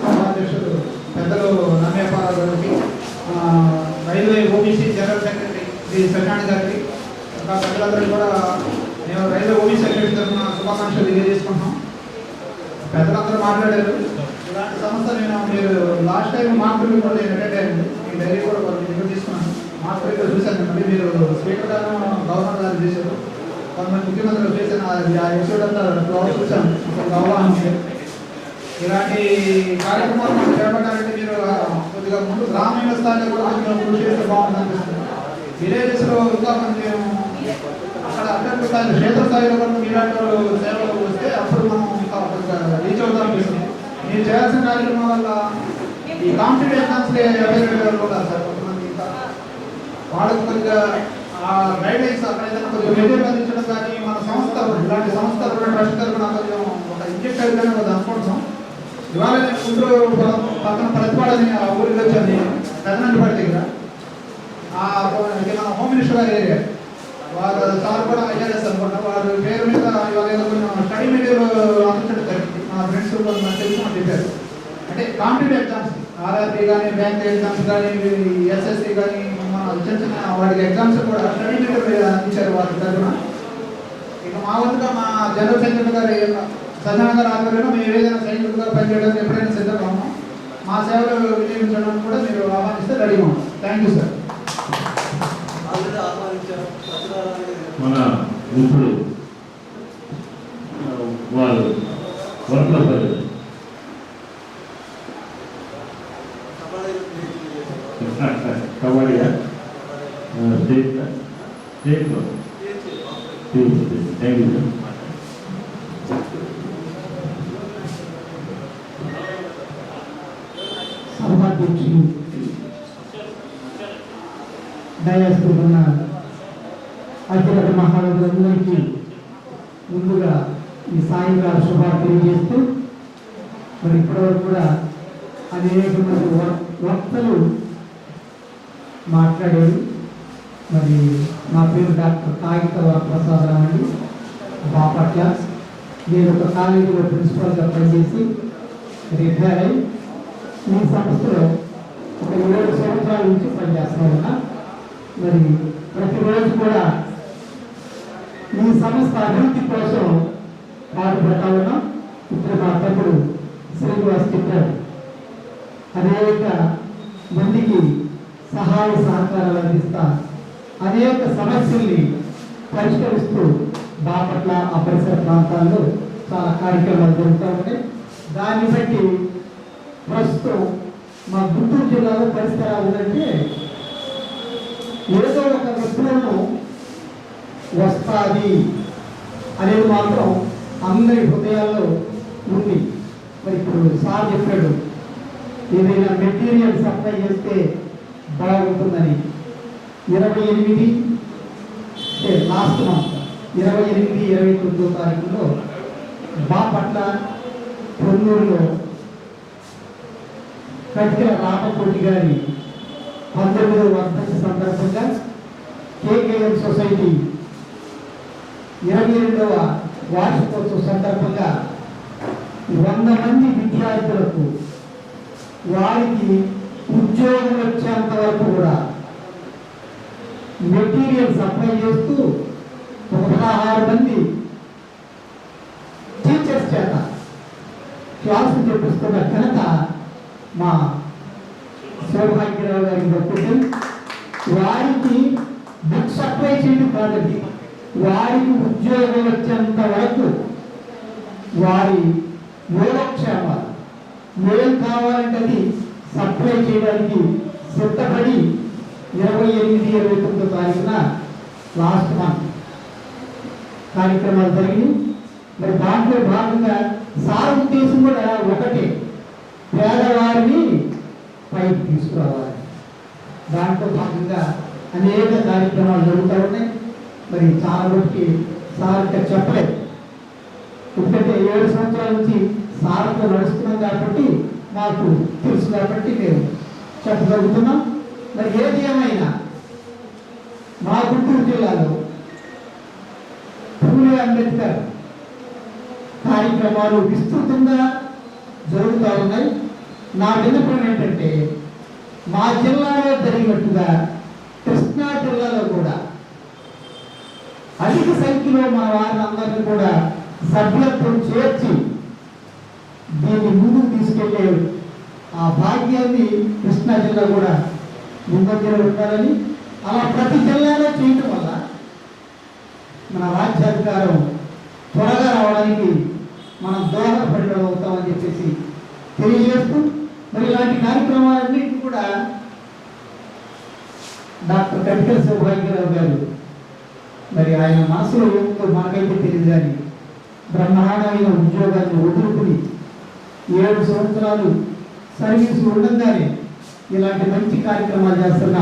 S6: ఉపాధ్యక్షుడు పెద్దలు నమ్మేపారావు గారికి, railway OBC general secretary Shri Satyani గారికి, ఇంకా పెద్దలందరికీ కూడా మేము రైల్వే ఓబీసీ సెక్రటరీ తరఫున శుభాకాంక్షలు తెలియజేసుకుంటున్నాం. పెద్దలందరూ మాట్లాడారు. ఇలాంటి సంస్థ మీరు లాస్ట్ టైం మార్పులు కూడా నేను అటెండ్ అయ్యాను. మీ డైరీ కూడా దగ్గర తీసుకున్నాను. మార్పులు చూశాను. మళ్ళీ మీరు స్పీకర్ గారు గవర్నర్ గారు చేశారు, కొంతమంది ముఖ్యమంత్రులు చేసిన ఆ ఎపిసోడ్ అంతా చూశాను. ఒక అవగాహన ఉంది. ఇలాంటి కార్యక్రమాలు మనం చేపట్టాలంటే మీరు కొద్దిగా ముందు గ్రామీణ స్థాయిలో కూడా కొంచెం కృషి చేస్తే బాగుంటుంది అనిపిస్తుంది. విలేజెస్లో ఇంకా కొంచెం అక్కడ అత్యంత స్థాయిలో క్షేత్ర స్థాయిలో కూడా ఇలాంటి వాళ్ళు సేవలు వస్తే అప్పుడు మనం ఇంకా రీచ్ అవుతాం అనిపిస్తుంది. మీరు చేయాల్సిన కార్యక్రమం వల్ల ఈ కాంపిటేటివ్ ఎగ్జామ్స్ కూడా సార్ కొంతమంది ఇంకా వాళ్ళకి కొద్దిగా గైడ్ లైన్స్ అక్కడ ఏదైనా కొద్దిగా మెటీరియల్ అందించడం కానీ మన సంస్థ ఇలాంటి సంస్థలు కూడా ట్రస్ట్ తరఫున కొంచెం ఒక ఇంజెక్ట్ అయితేనే కొద్దిగా అనుకుంటున్నాం. ఇవాళ నేను గుంటూరు పక్కన ప్రతిపాడని ఆ ఊరికి వచ్చాను, పెదనంటిపాటి దగ్గర. మన హోమ్ మినిస్టర్ గారి ఏరియా వారు సార్ కూడా ఐఆర్ఎస్ అనుకుంటా. వారి పేరు మీద ఇవాళ ఏదో కొంచెం స్టడీ మెటీరియల్ అందించడం జరిగింది. మా ఫ్రెండ్స్ కొంచెం తెలుసు అని చెప్పారు. అంటే కాంపిటేటివ్ ఎగ్జామ్స్ ఆర్ఆర్బీ కానీ, బ్యాంక్ ఎగ్జామ్స్ కానీ, ఎస్ఎస్సి కానీ, మన చిన్న చిన్న వాటికి ఎగ్జామ్స్ కూడా స్టడీ మెటీరియల్ అందించారు వారి తరఫున. ఇక మా వంతుగా మా జనరల్ సెక్రటరీ గారి సజ్జన గారి ఆధ్వర్యంలో మేము ఏదైనా సైనికులుగా పనిచేయడానికి ఎప్పుడైనా సిద్ధంగా ఉన్నాం. మా సేవలు వినియోగించడానికి కూడా మీరు ఆహ్వానిస్తే రెడీగా ఉన్నాం. Thank you sir.
S5: మన మిత్రుడు వారు వర్క్లో కబడ్డీయా స్టేట్లో థ్యాంక్ యూ సార్.
S4: సభాధ్యక్షులు దయాస్తున్న అఖిల మహారాజులందరికీ ముందుగా ఈ సాయంకాల శుభాలు తెలియజేస్తూ మరి ఇప్పటివరకు కూడా అనేక మంది వక్తలు మాట్లాడారు. మరి నా పేరు డాక్టర్ కాగిత వరప్రసాదరావు అండి, బాపట్ల. నేను ఒక కాలేజీలో ప్రిన్సిపల్గా పనిచేసి రిటైర్ అయి ఈ సంస్థలో ఒక 7 సంవత్సరాల నుంచి పనిచేస్తూ ఉన్నా. మరి ప్రతిరోజు కూడా ఈ సంస్థ అభివృద్ధి కోసం పాటుపడతా ఉన్నాం. ఇప్పుడు మా తమ్ముడు శ్రీనివాస్ చెప్పారు, అనేక మందికి సహాయ సహకారాలు అందిస్తా అనేక సమస్యల్ని పరిష్కరిస్తూ బాపట్ల ఆ పరిసర ప్రాంతాల్లో చాలా కార్యక్రమాలు జరుగుతూ ఉంటాయి. దాన్ని బట్టి ప్రస్తుతం మా గుంటూరు జిల్లాలో పరిస్థితి ఎలా ఉందంటే, ఏదో ఒక విప్లవం వస్తుంది అనేది మాత్రం అందరి హృదయాల్లో ఉంది. మరి ఇప్పుడు సార్ చెప్పాడు, ఏదైనా మెటీరియల్ సప్లై చేస్తే బాగుంటుందని. 28 లాస్ట్ మంత్ 28, 29 తారీఖులో బాపట్ల పొన్నూరులో కట్టిన రామకోటి గారి 19వ వర్ధంతి సందర్భంగా కేకేఎం సొసైటీ 22వ వార్షికోత్సవ సందర్భంగా 100 మంది విద్యార్థులకు వారికి ఉద్యోగం వచ్చేంత వరకు కూడా మెటీరియల్ సప్లై చేస్తూ 16 మంది టీచర్స్ చేత క్లాసులు చెప్పిస్తున్న ఘనత మా సౌభాగ్యరావు గారికి దక్కుతుంది. వారికి బుక్ సప్లై చేయడం కాదండి, వారికి ఉద్యోగం వచ్చేంత వరకు వారి యోగక్షేమాలు ఏం కావాలంటే అది సప్లై చేయడానికి సిద్ధపడి 28, 29 తారీఖున లాస్ట్ మంత్ కార్యక్రమాలు జరిగినాయి. మరి దాంట్లో భాగంగా సార్ ఉద్దేశం కూడా ఒకటే, పేదవారిని పైకి తీసుకురావాలి. దాంట్లో భాగంగా అనేక కార్యక్రమాలు జరుగుతూ ఉన్నాయి. మరి చాలా వరకు సార్ ఇంకా చెప్పలేదు, ఎందుకంటే 7 సంవత్సరాల నుంచి సార్తో నడుస్తున్నాం కాబట్టి మాకు తెలుసు కాబట్టి మేము చెప్పగలుగుతున్నాం. మరి ఏది ఏమైనా మా గుంటూరు జిల్లాలో పూలే అంబేద్కర్ కార్యక్రమాలు విస్తృతంగా జరుగుతూ ఉన్నాయి. నా విన్నపం ఏంటంటే మా జిల్లాలో జరిగినట్టుగా కృష్ణా జిల్లాలో కూడా అధిక సంఖ్యలో మన వారిని అందరినీ కూడా సభ్యత్వం చేర్చి దీన్ని ముందుకు తీసుకెళ్లే ఆ భాగ్యాన్ని కృష్ణా జిల్లా కూడా ముందంజలో ఉండాలని, అలా ప్రతి జిల్లాలో చేయటం వల్ల మన రాజ్యాధికారం త్వరగా రావడానికి మనం దోహదపడడం అవుతామని చెప్పేసి తెలియజేస్తూ, మరి ఇలాంటి కార్యక్రమాలన్నింటినీ కూడా డాక్టర్ కటికల సౌభాగ్యరావు గారు మరి ఆయన మనసులో ఏముందో మనకైతే తెలియదు, కానీ బ్రహ్మాండమైన ఉద్యోగాన్ని వదులుకుని 7 సంవత్సరాలు సర్వీసు ఉండగానే ఇలాంటి మంచి కార్యక్రమాలు చేస్తున్న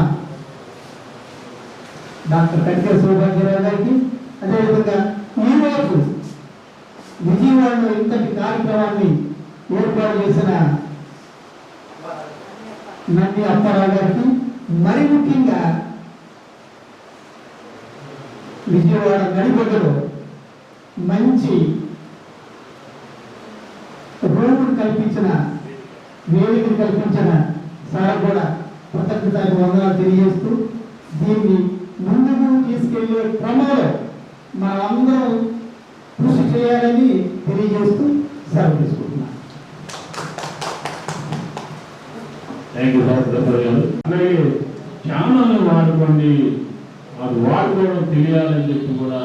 S4: డాక్టర్ కటికల సౌభాగ్యరావు గారికి, అదేవిధంగా ఈరోజు విజయవాడలో ఇంతటి కార్యక్రమాన్ని ఏర్పాటు చేసిన నంది అప్పారావు గారికి, మరి ముఖ్యంగా విజయవాడ నడిబొడ్డులో మంచి రోడ్డు కల్పించిన, వేదికను కల్పించిన సార్ కూడా కృతజ్ఞతలు వందనాలు తెలియజేస్తూ, దీన్ని ముందుకు తీసుకెళ్లే క్రమంలో మనమందరం కృషి చేయాలని తెలియజేస్తూ సెలవు తీసుకుంటున్నాను.
S5: Thank you sir. అలాగే ఛానల్ని వాడుకోండి, అది వాడుకోవడం తెలియాలని చెప్పి కూడా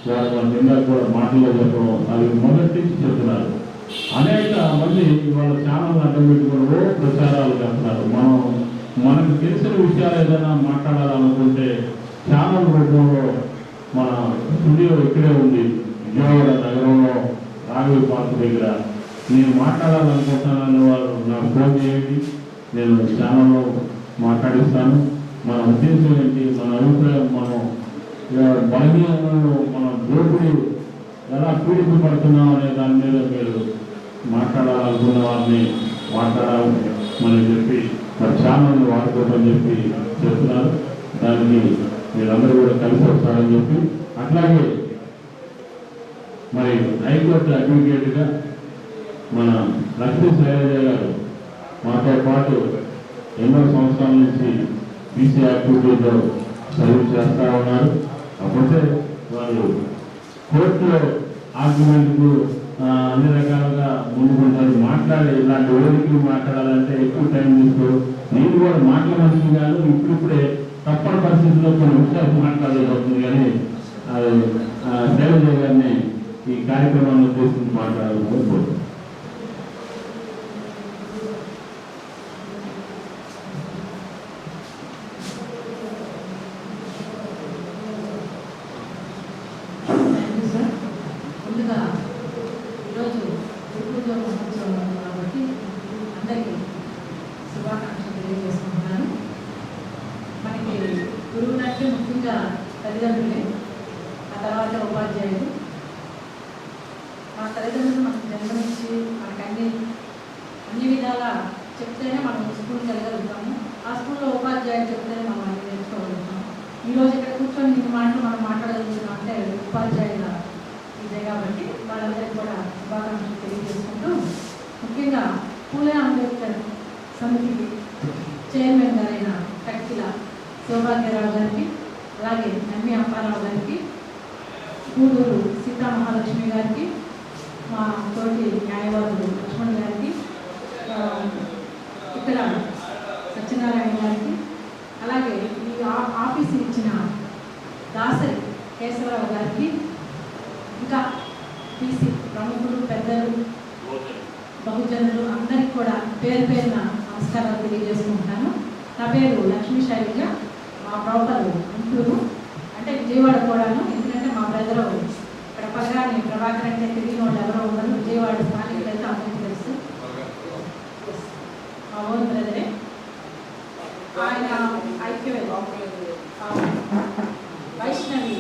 S5: వాళ్ళ నిన్న కూడా మాటల్లో చెప్పడం, అవి మొదటి నుంచి చెప్తున్నారు. అనేక మంది వాళ్ళ ఛానల్ అడ్డం పెట్టుకుని ప్రచారాలు చేస్తున్నారు. మనకు తెలిసిన విషయాలు ఏదైనా మాట్లాడాలనుకుంటే ఛానల్ రూపంలో మన స్టూడియో ఇక్కడే ఉంది, విజయవాడ నగరంలో రాఘవ పార్క్ దగ్గర. నేను మాట్లాడాలనుకుంటున్నాను వారు నాకు ఫోన్ చేయండి, నేను ఛానల్లో మాట్లాడిస్తాను. మన ఉద్దేశం ఏంటి, మన అభిప్రాయం, మనం బలహీనతను, మన దోపిడీ ఎలా పీడించబడుతున్నాం అనే దాని మీద మీరు మాట్లాడాలనుకున్న వారిని మాట్లాడాలని చెప్పి మరి ఛానల్ని వాడుకోవని చెప్పి చెప్తున్నారు. దానికి మీరందరూ కూడా కలిసి వస్తారని చెప్పి, అట్లాగే మరి హైకోర్టు అడ్వకేట్గా మన లక్ష్మీ శైలజ గారు మాతో పాటు ఎన్నో సంవత్సరాల నుంచి బీసీ యాక్టివిటీలో సర్వీస్ చేస్తూ ఉన్నారు. అప్పుడే వాళ్ళు కోర్టులో ఆర్గ్యుమెంట్కు అన్ని రకాలుగా ముందుకుంటారు. ఇలాంటి వేదికలు మాట్లాడాలంటే ఎక్కువ టైం తీసుకోరు. నేను కూడా మాట్లాడాల్సింది కాదు, ఇప్పుడిప్పుడే తప్పని పరిస్థితుల్లో కొన్ని విషయాలు మాట్లాడాల్సి అవుతుంది. కానీ శైలజ గారిని ఈ కార్యక్రమాన్ని ఉద్దేశించి మాట్లాడాలని కోరుకుంటున్నాను.
S9: ముందుగా ఈరోజు గురుపూజ మహోత్సవం కాబట్టి అందరికీ శుభాకాంక్షలు తెలియజేసుకుంటున్నాను. మనకి గురువు అంటే ముఖ్యంగా తల్లిదండ్రులే, ఆ తర్వాత ఉపాధ్యాయులు. మా తల్లిదండ్రులు మనకు జన్మనిచ్చి మనకు అన్ని విధాలా చెప్తేనే మనం స్కూల్కి వెళ్ళగలుగుతాము. ఆ స్కూల్లో ఉపాధ్యాయులు చెప్తేనే మనం అన్ని నేర్చుకోగలుగుతాం. ఈరోజు ఇక్కడ కూర్చొని ఇన్ని మాటలు మనం మాట్లాడగలుగుతున్నాం అంటే ఉపాధ్యాయుల ఇదే కాబట్టి వాళ్ళందరికీ కూడా శుభాకాంక్షలు తెలియజేసుకుంటూ, ముఖ్యంగా పూలే అంబేద్కర్ సమితి చైర్మన్ గారైన కక్కిల సౌభాగ్యరావు గారికి, అలాగే నమ్మి అప్పారావు గారికి, గూడూరు సీతామహాలక్ష్మి గారికి, మా తోటి న్యాయవాదులు లక్ష్మణ్ గారికి, ఇక్కడ సత్యనారాయణ గారికి, అలాగే ఈ ఆఫీసు ఇచ్చిన దాసరి కేశవరావు గారికి, ఇంకా టీసీ ప్రముఖులు, పెద్దలు, బహుజనులు అందరికీ కూడా పేరు పేరున నమస్కారాలు తెలియజేసుకుంటున్నాను. నా పేరు లక్ష్మీ శైలజ. మా ప్రాపర్ గుంటూరు, అంటే విజయవాడ కూడాను. ఎందుకంటే మా బ్రదరు ఇక్కడ పగరాని ప్రభాకర్ అంటే తెలియని వాళ్ళు ఎవరో ఉండరు. విజయవాడ స్థానికులు అయితే అందరికీ తెలుసు. మా ఓన్ బ్రదరే. ఆయన వైష్ణవి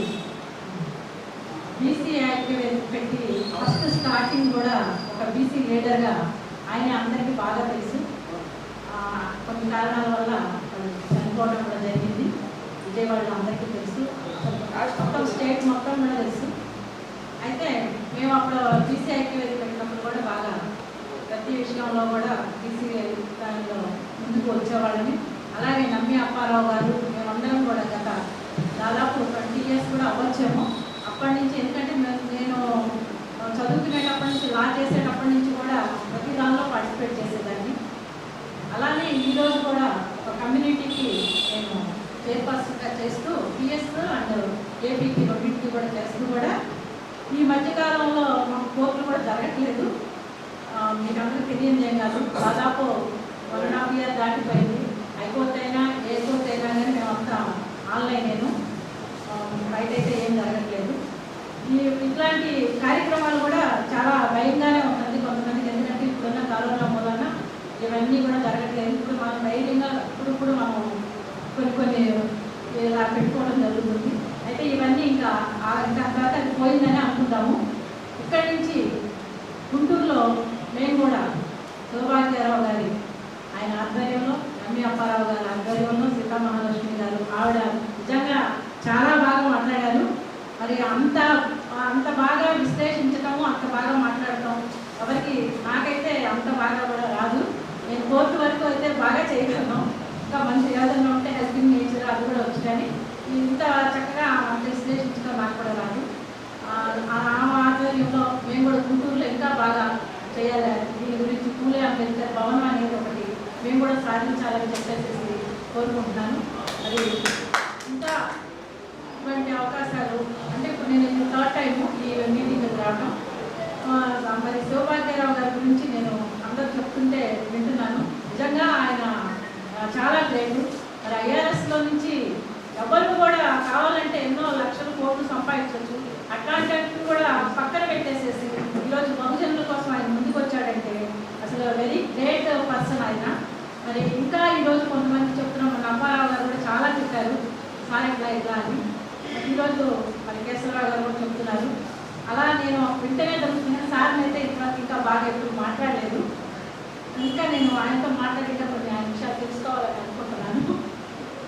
S9: బీసీ ఐక్యవేదిక పెట్టి ఫస్ట్ స్టార్టింగ్ కూడా ఒక బీసీ లీడర్గా ఆయన అందరికీ బాగా తెలుసు. కొన్ని కారణాల వల్ల చనిపోవడం కూడా జరిగింది. విజయవాడలో అందరికీ తెలుసు, మొత్తం స్టేట్ మొత్తం కూడా తెలుసు. అయితే మేము అప్పుడు బీసీ ఐక్యవేదిక పెట్టినప్పుడు కూడా బాగా ప్రతి విషయంలో కూడా బీసీ దానిలో ముందుకు వచ్చేవాళ్ళని. అలాగే నమ్మి అప్పారావు గారు, మేమందరం కూడా గత దాదాపు 20 years కూడా అవ్వచ్చేమో అప్పటి నుంచి. ఎందుకంటే నేను చదువుకునేటప్పటి నుంచి, లా చేసేటప్పటి నుంచి కూడా ప్రతి దానిలో పార్టిసిపేట్ చేసేదాన్ని. అలానే ఈరోజు కూడా ఒక కమ్యూనిటీకి నేను చైర్పర్సన్గా చేస్తూ పిఎస్ అండ్ ఏపీకి రెండింటికి కూడా చేస్తూ కూడా ఈ మధ్యకాలంలో మాకు కోర్టులు కూడా జరగట్లేదు. మీకు అందరికీ తెలియదు ఏం కాదు, దాదాపు 1.5 years దాటిపోయింది. హైకోర్టు అయినా ఏ కోర్టు అయినా కానీ మేమంతా ఆన్లైన్ బయట అయితే ఏం జరగట్లేదు. ఇట్లాంటి కార్యక్రమాలు కూడా చాలా భయంగానే ఉంటుంది కొంతమందికి. ఎందుకంటే ఇప్పుడున్న కరోనా మూలన ఇవన్నీ కూడా జరగట్లేదు. ఇప్పుడు మనం ధైర్యంగా ఇప్పుడు మనం కొన్ని ఇలా పెట్టుకోవడం జరుగుతుంది. అయితే ఇవన్నీ ఇంకా తర్వాత అది పోయిందని అనుకుంటాము. ఇక్కడి నుంచి గుంటూరులో మేము కూడా సౌభాగ్యరావు గారి ఆయన ఆధ్వర్యంలో, నమ్మి అప్పారావు గారి ఆధ్వర్యంలో, సీతామహాలక్ష్మి గారు ఆవిడ నిజంగా చాలా బాగా మాట్లాడారు. మరి అంత బాగా విశ్లేషించటము, అంత బాగా మాట్లాడటం ఎవరికి, నాకైతే అంత బాగా కూడా రాదు. నేను కోర్టు వరకు అయితే బాగా చేయగలను. ఇంకా మంచి ఏదైనా ఉంటే హెల్పింగ్ నేచర్ అది కూడా వచ్చి, కానీ ఇంత చక్కగా విశ్లేషించడం నాకు కూడా రాదు. ఆ ఆధ్వర్యంలో మేము కూడా గుంటూరులో ఇంకా బాగా చేయాలి. దీని గురించి పూలే అంబేద్కర్ భవనం అనేది ఒకటి మేము కూడా సాధించాలని చెప్పేసి కోరుకుంటున్నాను. అది ఇంకా ఇటువంటి అవకాశాలు అంటే ఇప్పుడు నేను 3rd time ఈ మీటింగ్కి రావడం. మరి సౌభాగ్యరావు గారి గురించి నేను అందరూ చెప్తుంటే వింటున్నాను. నిజంగా ఆయన చాలా గ్రేట్. మరి ఐఆర్ఎస్లో నుంచి ఎవరు కూడా కావాలంటే ఎన్నో లక్షల కోట్లు సంపాదించవచ్చు. అట్లాంటి కూడా పక్కన పెట్టేసేసి ఈరోజు బహుజనుల కోసం ఆయన ముందుకు వచ్చాడంటే అసలు వెరీ గ్రేట్ పర్సన్ ఆయన. మరి ఇంకా ఈరోజు కొంతమంది చెప్తున్నాం, మన అప్పారావు గారు కూడా చాలా చెప్పారు సార్ ఇట్లా అని. ఈరోజు మరి కేశవరావు గారు కూడా చెప్తున్నారు. అలా నేను వింటనే జరుగుతున్నాను. సార్ని అయితే ఇంకా బాగా ఎప్పుడు మాట్లాడలేదు. ఇంకా నేను ఆయనతో మాట్లాడితే కొన్ని ఆయన విషయాలు తెలుసుకోవాలని అనుకుంటున్నాను.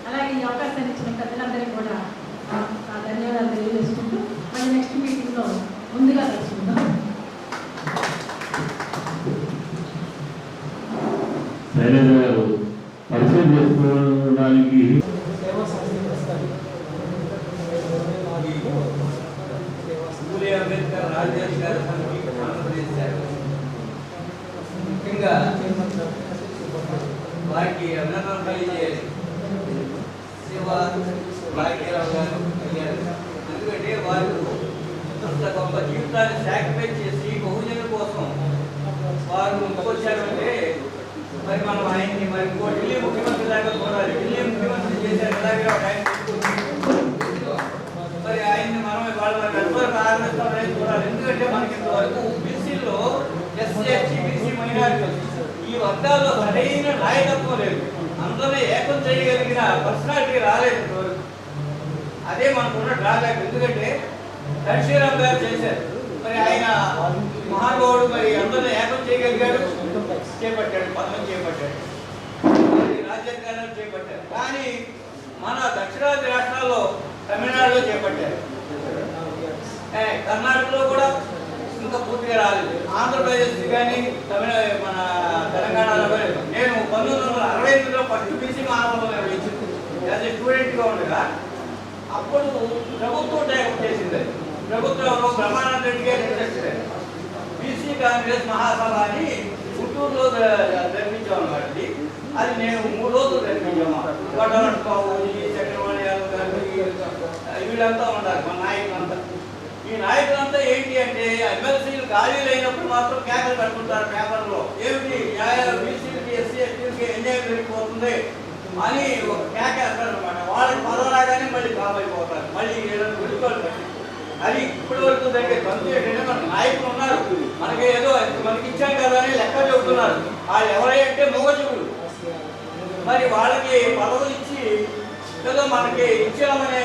S9: అలాగే ఈ అవకాశాన్ని ఇచ్చిన పెద్దలందరికీ కూడా ధన్యవాదాలు తెలియజేసుకుంటూ మళ్ళీ నెక్స్ట్ మీటింగ్లో ముందుగా తెలుసుకుందాం.
S5: శైలజ గారు పరిచయం చేసుకోవడానికి
S10: పూలే అంబేద్కర్ రాజ్యాధికార సమితి ఆంధ్రప్రదేశ్ ముఖ్యంగా వారికి అభినందనలు తెలియజేయాలి. భాగ్యరావు గారు అయ్యారు. ఎందుకంటే వారు అంత గొప్ప జీవితాన్ని సాక్రిఫైస్ చేసి బహుజనుల కోసం వారు ముందుకొచ్చారంటే మరి మనం ఆయన్ని మరి ఇంకో ఢిల్లీ ముఖ్యమంత్రి దాకా చూడాలి. ఢిల్లీ ముఖ్యమంత్రి చేశారు అలాగే ఆయన మరి ఆయన్ని మనం వాళ్ళ ఎంతవరకు ఆరంభిస్తామని చూడాలి. ఎందుకంటే మనకి ఇంతవరకు బీసీలో ఎస్సీ ఎస్టీ బీసీ మైనారిటీ ఈ వర్గాల్లో సరైన నాయకత్వం లేదు. అందరూ ఏకం చేయగలిగిన పర్సనాలిటీ రాలేదు ఇంతవరకు. అదే మనకున్న డ్రాబ్యాక్. ఎందుకంటే కాశీరామ్ గారు చేశారు, మరి ఆయన మహానుభావుడు, మరి అందరూ ఏకం చేయగలిగాడు, చేపట్టాడు, పదం చేపట్టాడు. రాజ్యాంగాన్ని చేపట్టారు. కానీ మన దక్షిణాది రాష్ట్రాల్లో తమిళనాడులో చేపట్టారు, కర్ణాటకలో కూడా ఇంకా పూర్తిగా రాలేదు, ఆంధ్రప్రదేశ్ కానీ మన తెలంగాణలో కానీ. నేను 1968లో ఫస్ట్ బీసీ మానవులు నిర్వహించింది యాజ్ ఏ స్టూడెంట్గా ఉండగా. అప్పుడు ప్రభుత్వం టేకప్ చేసింది. ప్రభుత్వంలో బ్రహ్మానంద రెడ్డి గారు ఇంట్రెస్ట్ బీసీ కాంగ్రెస్ మహాసభ అని గుంటూరులో జరిపించాం అన్నమాట. అది నేను 3 రోజులు జరిపించాము. కోటబాబు, చక్రవాణి యాదవ్ గారు, వీళ్ళంతా ఉన్నారు మన నాయకులంతా. ఈ నాయకులంతా ఏంటి అంటే ఎమ్మెల్సీలు ఖాళీలు అయినప్పుడు మాత్రం కేకలు పెట్టుకుంటారు పేపర్లో. ఏమిటి బీసీలకి, ఎస్సీ, ఎస్టీలకి ఎంజాయ్ పెరిగిపోతుంది అని ఒక కేక వేస్తారు అనమాట. వాళ్ళకి పదవరాగానే మళ్ళీ కామైపోతారు, మళ్ళీ విడుకోలు పెట్టి. అది ఇప్పటి వరకు దగ్గర బంధు ఏంటంటే మన నాయకులు ఉన్నారు, మనకి ఏదో మనకి ఇచ్చాం కదా అని లెక్క చెబుతున్నారు. వాళ్ళు ఎవరంటే మొగజుగులు. మరి వాళ్ళకి పదవులు ఇచ్చి ఏదో మనకి ఇచ్చామనే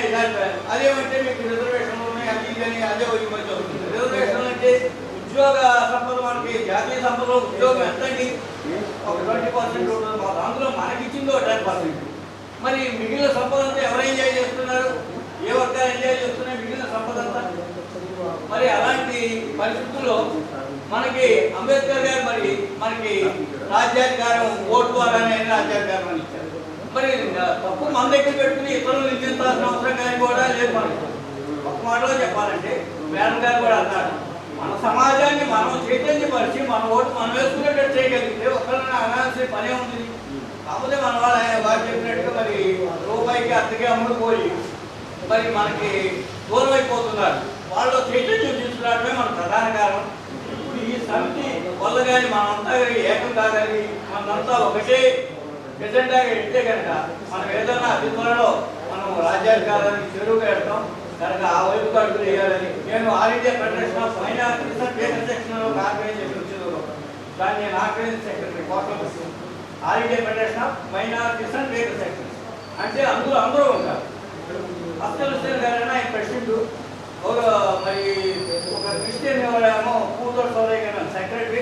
S10: అదేమంటే మీకు రిజర్వేషన్లు ఉన్నాయి అది కానీ అదే ఈ మధ్య అవుతుంది. రిజర్వేషన్లు అంటే ఉద్యోగ సంపద, మనకి జాతీయ సంపదలో ఉద్యోగం ఎంతండి? ఒక 20% ఉంటుంది, అందులో మనకి ఇచ్చిందో 10%. మరి మిగిలిన సంపద అంతా ఎవరు ఎంజాయ్ చేస్తున్నారు? ఏ వర్గాలు ఎంజాయ్ చేస్తున్నాయి మిగిలిన సంపద అంతా? మరి అలాంటి పరిస్థితుల్లో మనకి అంబేద్కర్ గారు మనకి రాజ్యాధికారం ఓటు ద్వారానే రాజ్యాధికారం అని ఇచ్చారు. మరి తప్పు మన దగ్గర పెట్టుకుని ఇతరులు నిందించాల్సిన అవసరం కానీ కూడా లేదు. మనకి ఒక మాటలో చెప్పాలంటే మేడం గారు కూడా అన్నారు, మన సమాజాన్ని మనం చైతన్యపరిచి మన ఓటు మనం వేసుకునేటట్టు చేయగలిగితే ఒకరిని అనాల్సిన పనే ఉంది. కాకపోతే మన వాళ్ళు చెప్పినట్టుగా మరి రూపాయికి అద్దెకి అమ్ముడుపోయి మరి మనకి దూరం అయిపోతున్నారు. వాళ్ళు చైతన్యం తీసుకురావడమే మన ప్రధాన కారణం. ఇప్పుడు ఈ సమితి వల్ల కానీ మనంతా ఏకం కాగలిగి మనంతా ఒకటే ఎజెండాగా ఇస్తే కనుక మనం ఏదైనా అతి త్వరలో మనం రాజ్యాధికారానికి చెరువుగా పెడతాం కనుక ఆ వైపు అడుగులు వేయాలని నేను all India federation of minorities and weaker section ఒక ఆర్గనైజేషన్ వచ్చింది. దాన్ని నేను ఆర్గనైజ్ సెక్రటరీ కోసం all India federation of minorities and weaker section అంటే అందరూ ఉంటారు. అఫ్జల్ హుస్సేన్ గారైనా ఆయన ప్రెసిడెంట్, మరి ఒక క్రిస్టియన్ ఎవరేమో కూతురు సోదరి గారు సెక్రటరీ,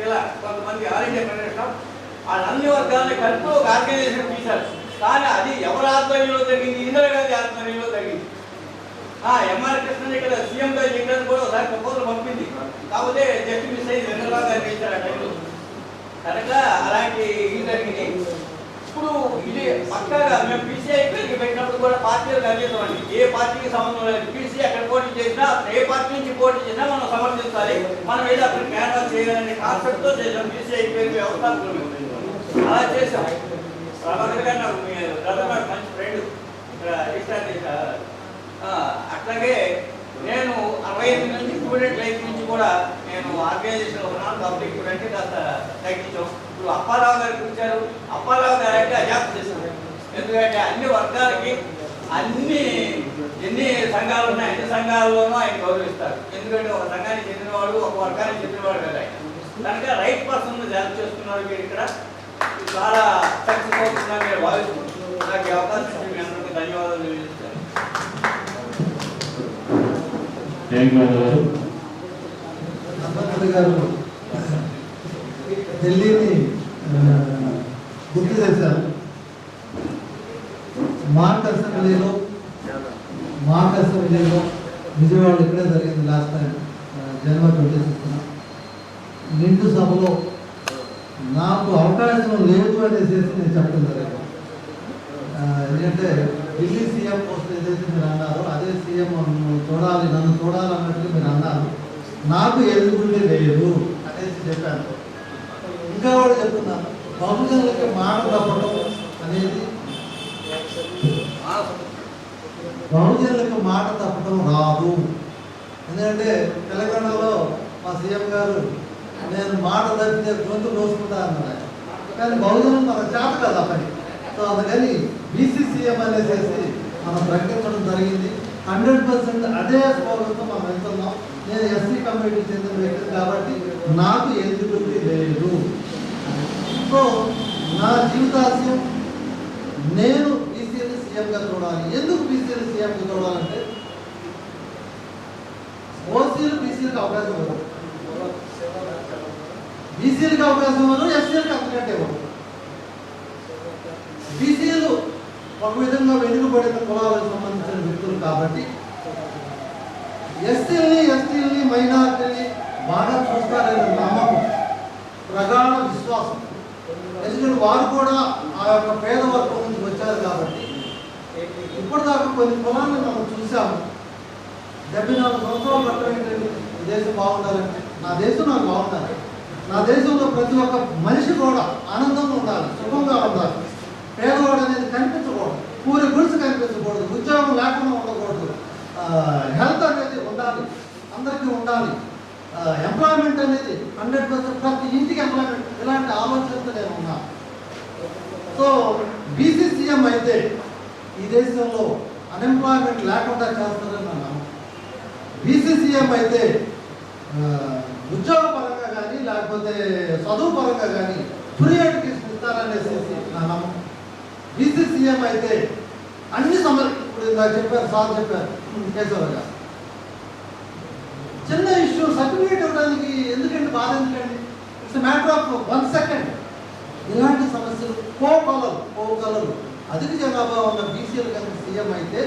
S10: ఇలా కొంతమంది ఆల్ ఇండియా ఫెడరేషన్ వాళ్ళ అన్ని వర్గాలని కలిపి ఒక ఆర్గనైజేషన్ తీశారు. కానీ అది ఎవరి ఆధ్వర్యంలో జరిగింది? ఇందిరాగాంధీ ఆధ్వర్యంలో జరిగింది. ఎంఆర్ కృష్ణ ఇక్కడ సీఎం గారు చేయడానికి కూడా ఒకసారి ప్రపోజల్ పంపింది, కాకపోతే జస్ట్ మిస్ అయ్యి వెంకటరావు గారు చేశారు ఆ టైంలో. కనుక అలాంటి ఇది జరిగింది. ఇప్పుడు ఇది పక్కాగా మేము పీసీఐకి పెట్టినప్పుడు కూడా పార్టీలకు అందిస్తామండి. ఏ పార్టీకి సంబంధం లేదు. పీసీ అక్కడ పోటీ చేసినా ఏ పార్టీ నుంచి పోటీ చేసినా మనం సమర్థించాలి, మనం ఏదో అక్కడ క్యాన్వాస్ చేయాలనే కాన్సెప్ట్తో చేసాం. పీసీఐ పేరు వ్యవస్థాపకులు అలా చేసాం. ప్రభాకర్ గారు నాకు మీ బ్రదర్ మంచి ఫ్రెండ్ ఇక్కడ రిజిస్టర్. అట్లాగే నేను 68 నుంచి స్టూడెంట్ లైఫ్ నుంచి కూడా నేను ఆర్గనైజేషన్ ఉన్నాను. కాబట్టి ఇప్పుడు అంటే కాస్త తగ్గించాం. ఇప్పుడు అప్పారావు గారు పిలిచారు. అప్పారావు గారు అంటే అజాప్త చేశారు. ఎందుకంటే అన్ని వర్గాలకి ఎన్ని సంఘాలు ఉన్నాయి అన్ని సంఘాల్లోనూ ఆయన గౌరవిస్తారు. ఎందుకంటే ఒక సంఘానికి చెందినవాడు ఒక వర్గానికి చెందినవాడు కదా ఆయన. కనుక రైట్ పర్సన్ జాబ్ చేస్తున్నారు మీరు ఇక్కడ. చాలా సక్సెస్ అవుతుందని నేను భావిస్తున్నాను. నాకు ఈ అవకాశం ఇచ్చి మీ అందరికీ ధన్యవాదాలు తెలియజేస్తాను.
S2: అంబేద్కర్ గారు ఢిల్లీని గుర్తు చేశారు. మార్క్ అసెంబ్లీలో విజయవాడ ఇక్కడే జరిగింది లాస్ట్ టైం జనవరి 26న. నిండు సభలో నాకు అవకాశం లేదు అనేసి నేను చెప్పడం జరిగింది. ఎందుకంటే ఢిల్లీ సీఎం పోస్ట్ ఏదైతే మీరు అన్నారో అదే సీఎం నన్ను చూడాలన్నట్లు మీరు అన్నారు. నాకు ఎలిజిబిలిటీ లేదు అనేసి చెప్పాను. ఇంకా కూడా చెప్తున్నాను, బహుజనులకి మాట తప్పడం అనేది బహుజనులకు మాట తప్పడం రాదు. ఎందుకంటే తెలంగాణలో మా సీఎం గారు నేను మాట తప్పితే గొంతు కోసుకుంటా అన్నారు. కానీ బహుజనులు మనకు చేత కదా పని. సో అందుకని బీసీసీఎం అనేసి మనం ప్రకటించడం జరిగింది. 100% అదే స్లోగన్తో మనం వెళ్తున్నాం. నేను ఎస్సీ కమ్యూనిటీకి చెందిన వ్యక్తి కాబట్టి నాకు ఎలిజిబిలిటీ లేదు. సో నా జీవితాశయం నేను బీసీని సీఎంగా చూడాలి. ఎందుకు బీసీని సీఎంగా చూడాలంటే ఓసీలు బీసీలకు అవకాశం ఇవ్వదు. బీసీ బీసీలకు అవకాశం ఇవ్వరు, ఎస్సీలకు అంతకంటే ఇవ్వరు. బీసీలు ఒక విధంగా వెనుకబడిన కులాలకు సంబంధించిన వ్యక్తులు కాబట్టి ఎస్సీలని, ఎస్టీలని, మైనారిటీని బాగా చూస్తారనే నమ్మకం, ప్రగాఢ విశ్వాసం. ఎందుకంటే వారు కూడా ఆ యొక్క పేదవర్గం నుంచి వచ్చారు కాబట్టి. ఇప్పటిదాకా కొన్ని కులాలను మనం చూసాము. 74 సంవత్సరాలు కట్టడం ఈ దేశం బాగుండాలంటే నా దేశం నాకు బాగుండాలి. నా దేశంలో ప్రతి ఒక్క మనిషి కూడా ఆనందంగా ఉండాలి, సుఖంగా ఉండాలి. పేదవాడు అనేది కనిపించకూడదు, పూరి గుడిసి కనిపించకూడదు, ఉద్యోగం లేకుండా ఉండకూడదు, హెల్త్ అనేది ఉండాలి, అందరికీ ఉండాలి, ఎంప్లాయ్మెంట్ అనేది 100% ప్రతి ఇంటికి ఎంప్లాయ్మెంట్, ఇలాంటి ఆలోచనతో నేను ఉన్నాను. సో బీసీ సీఎం అయితే ఈ దేశంలో అన్ఎంప్లాయ్మెంట్ లేకుండా చేస్తారని నా నమ్మకం. బీసీ సీఎం అయితే ఉద్యోగ పరంగా కానీ లేకపోతే చదువు పరంగా కానీ ఫ్రీ ఎడ్యుకేషన్ ఇస్తారనేసి నా నమ్మకం. బీసీ సీఎం అయితే అన్ని సమస్యలు, ఇప్పుడు ఇందాక చెప్పారు, సార్ చెప్పారు కేశవరావు గారు, చిన్న ఇష్యూ సర్టిఫికేట్ ఇవ్వడానికి ఎందుకండి, బాధ ఎందుకండి, ఇట్స్ మ్యాటర్ ఆఫ్ 1 సెకండ్. ఇలాంటి సమస్యలు కోకలలు అధిక జనాభా ఉన్న బీసీలు కనుక సీఎం అయితే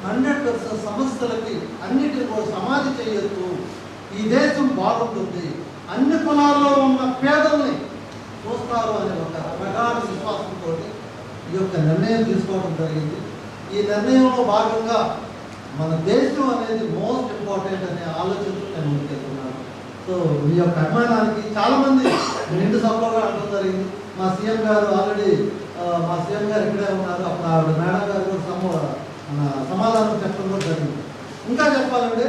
S2: 100% సమస్యలకి అన్నిటిని కూడా సమాధి చేయొచ్చు, ఈ దేశం బాగుంటుంది, అన్ని కులాల్లో ఉన్న పేదల్ని చూస్తారు అనే ఒక ప్రగాఢ విశ్వాసంతో ఈ యొక్క నిర్ణయం తీసుకోవడం జరిగింది. ఈ నిర్ణయంలో భాగంగా మన దేశం అనేది మోస్ట్ ఇంపార్టెంట్ అనే ఆలోచనతో నేను ముందుకెళ్తున్నాను. సో ఈ యొక్క అభిమానానికి చాలామంది నిండు సభలో అనడం జరిగింది. మా సీఎం గారు ఆల్రెడీ మా సీఎం గారు ఇక్కడే ఉన్నారు, అప్పుడు ఆవిడ మేడం గారు కూడా సమాధానం చెప్పడం కూడా జరిగింది. ఇంకా చెప్పాలంటే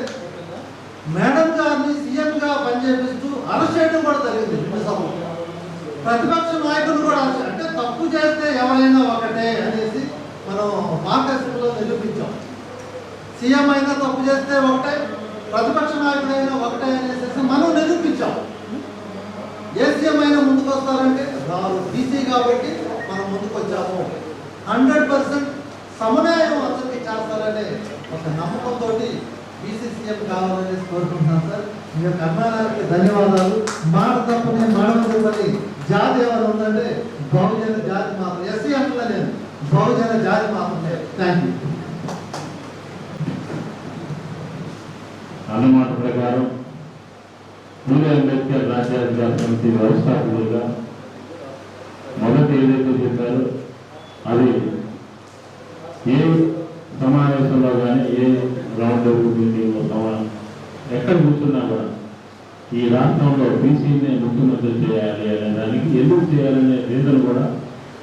S2: మేడం గారిని సీఎంగా పనిచేపిస్తూ అరెస్ట్ చేయడం కూడా జరిగింది నిండు సభలో. ప్రతిపక్ష నాయకులు కూడా అంటే తప్పు చేస్తే ఎవరైనా ఒకటే అనేసి మనం మార్గదర్శకంలో నిరూపించాం. సీఎం అయినా తప్పు చేస్తే ఒకటే, ప్రతిపక్ష నాయకుడైనా ఒకటే అనేసి మనం నిరూపించాం. ఏ సీఎం అయినా ముందుకు వస్తారంటే రారు, బీసీ కాబట్టి మనం ముందుకు వచ్చాము. 100% సమన్వయం అందరికీ చేస్తారనే ఒక నమ్మకంతో బీసీ సీఎం కావాలనేసి కోరుకుంటున్నాను సార్. మీ యొక్క అభిమానానికి ధన్యవాదాలు. మాట తప్పని మానవుని జాతి ఎవరు ఉందంటే బహుజన జాతి మాత్రం, ఎస్సీ అంటే నేను బహుజన జాతి మాత్రమే. Thank you.
S5: అన్నమాట ప్రకారం పూలే అంబేద్కర్ రాజ్యాధికార సమితి వ్యవస్థాపకులుగా మొదటి ఏదైతే చెప్పారో అది ఏ సమావేశంలో కానీ ఏ రౌండ్ టేబుల్ మీటింగ్లో ఎక్కడ కూర్చున్నా కూడా ఈ రాష్ట్రంలో బీసీని ముఖ్యమంత్రి చేయాలి అనే దానికి ఎందుకు చేయాలనే రీజన్ కూడా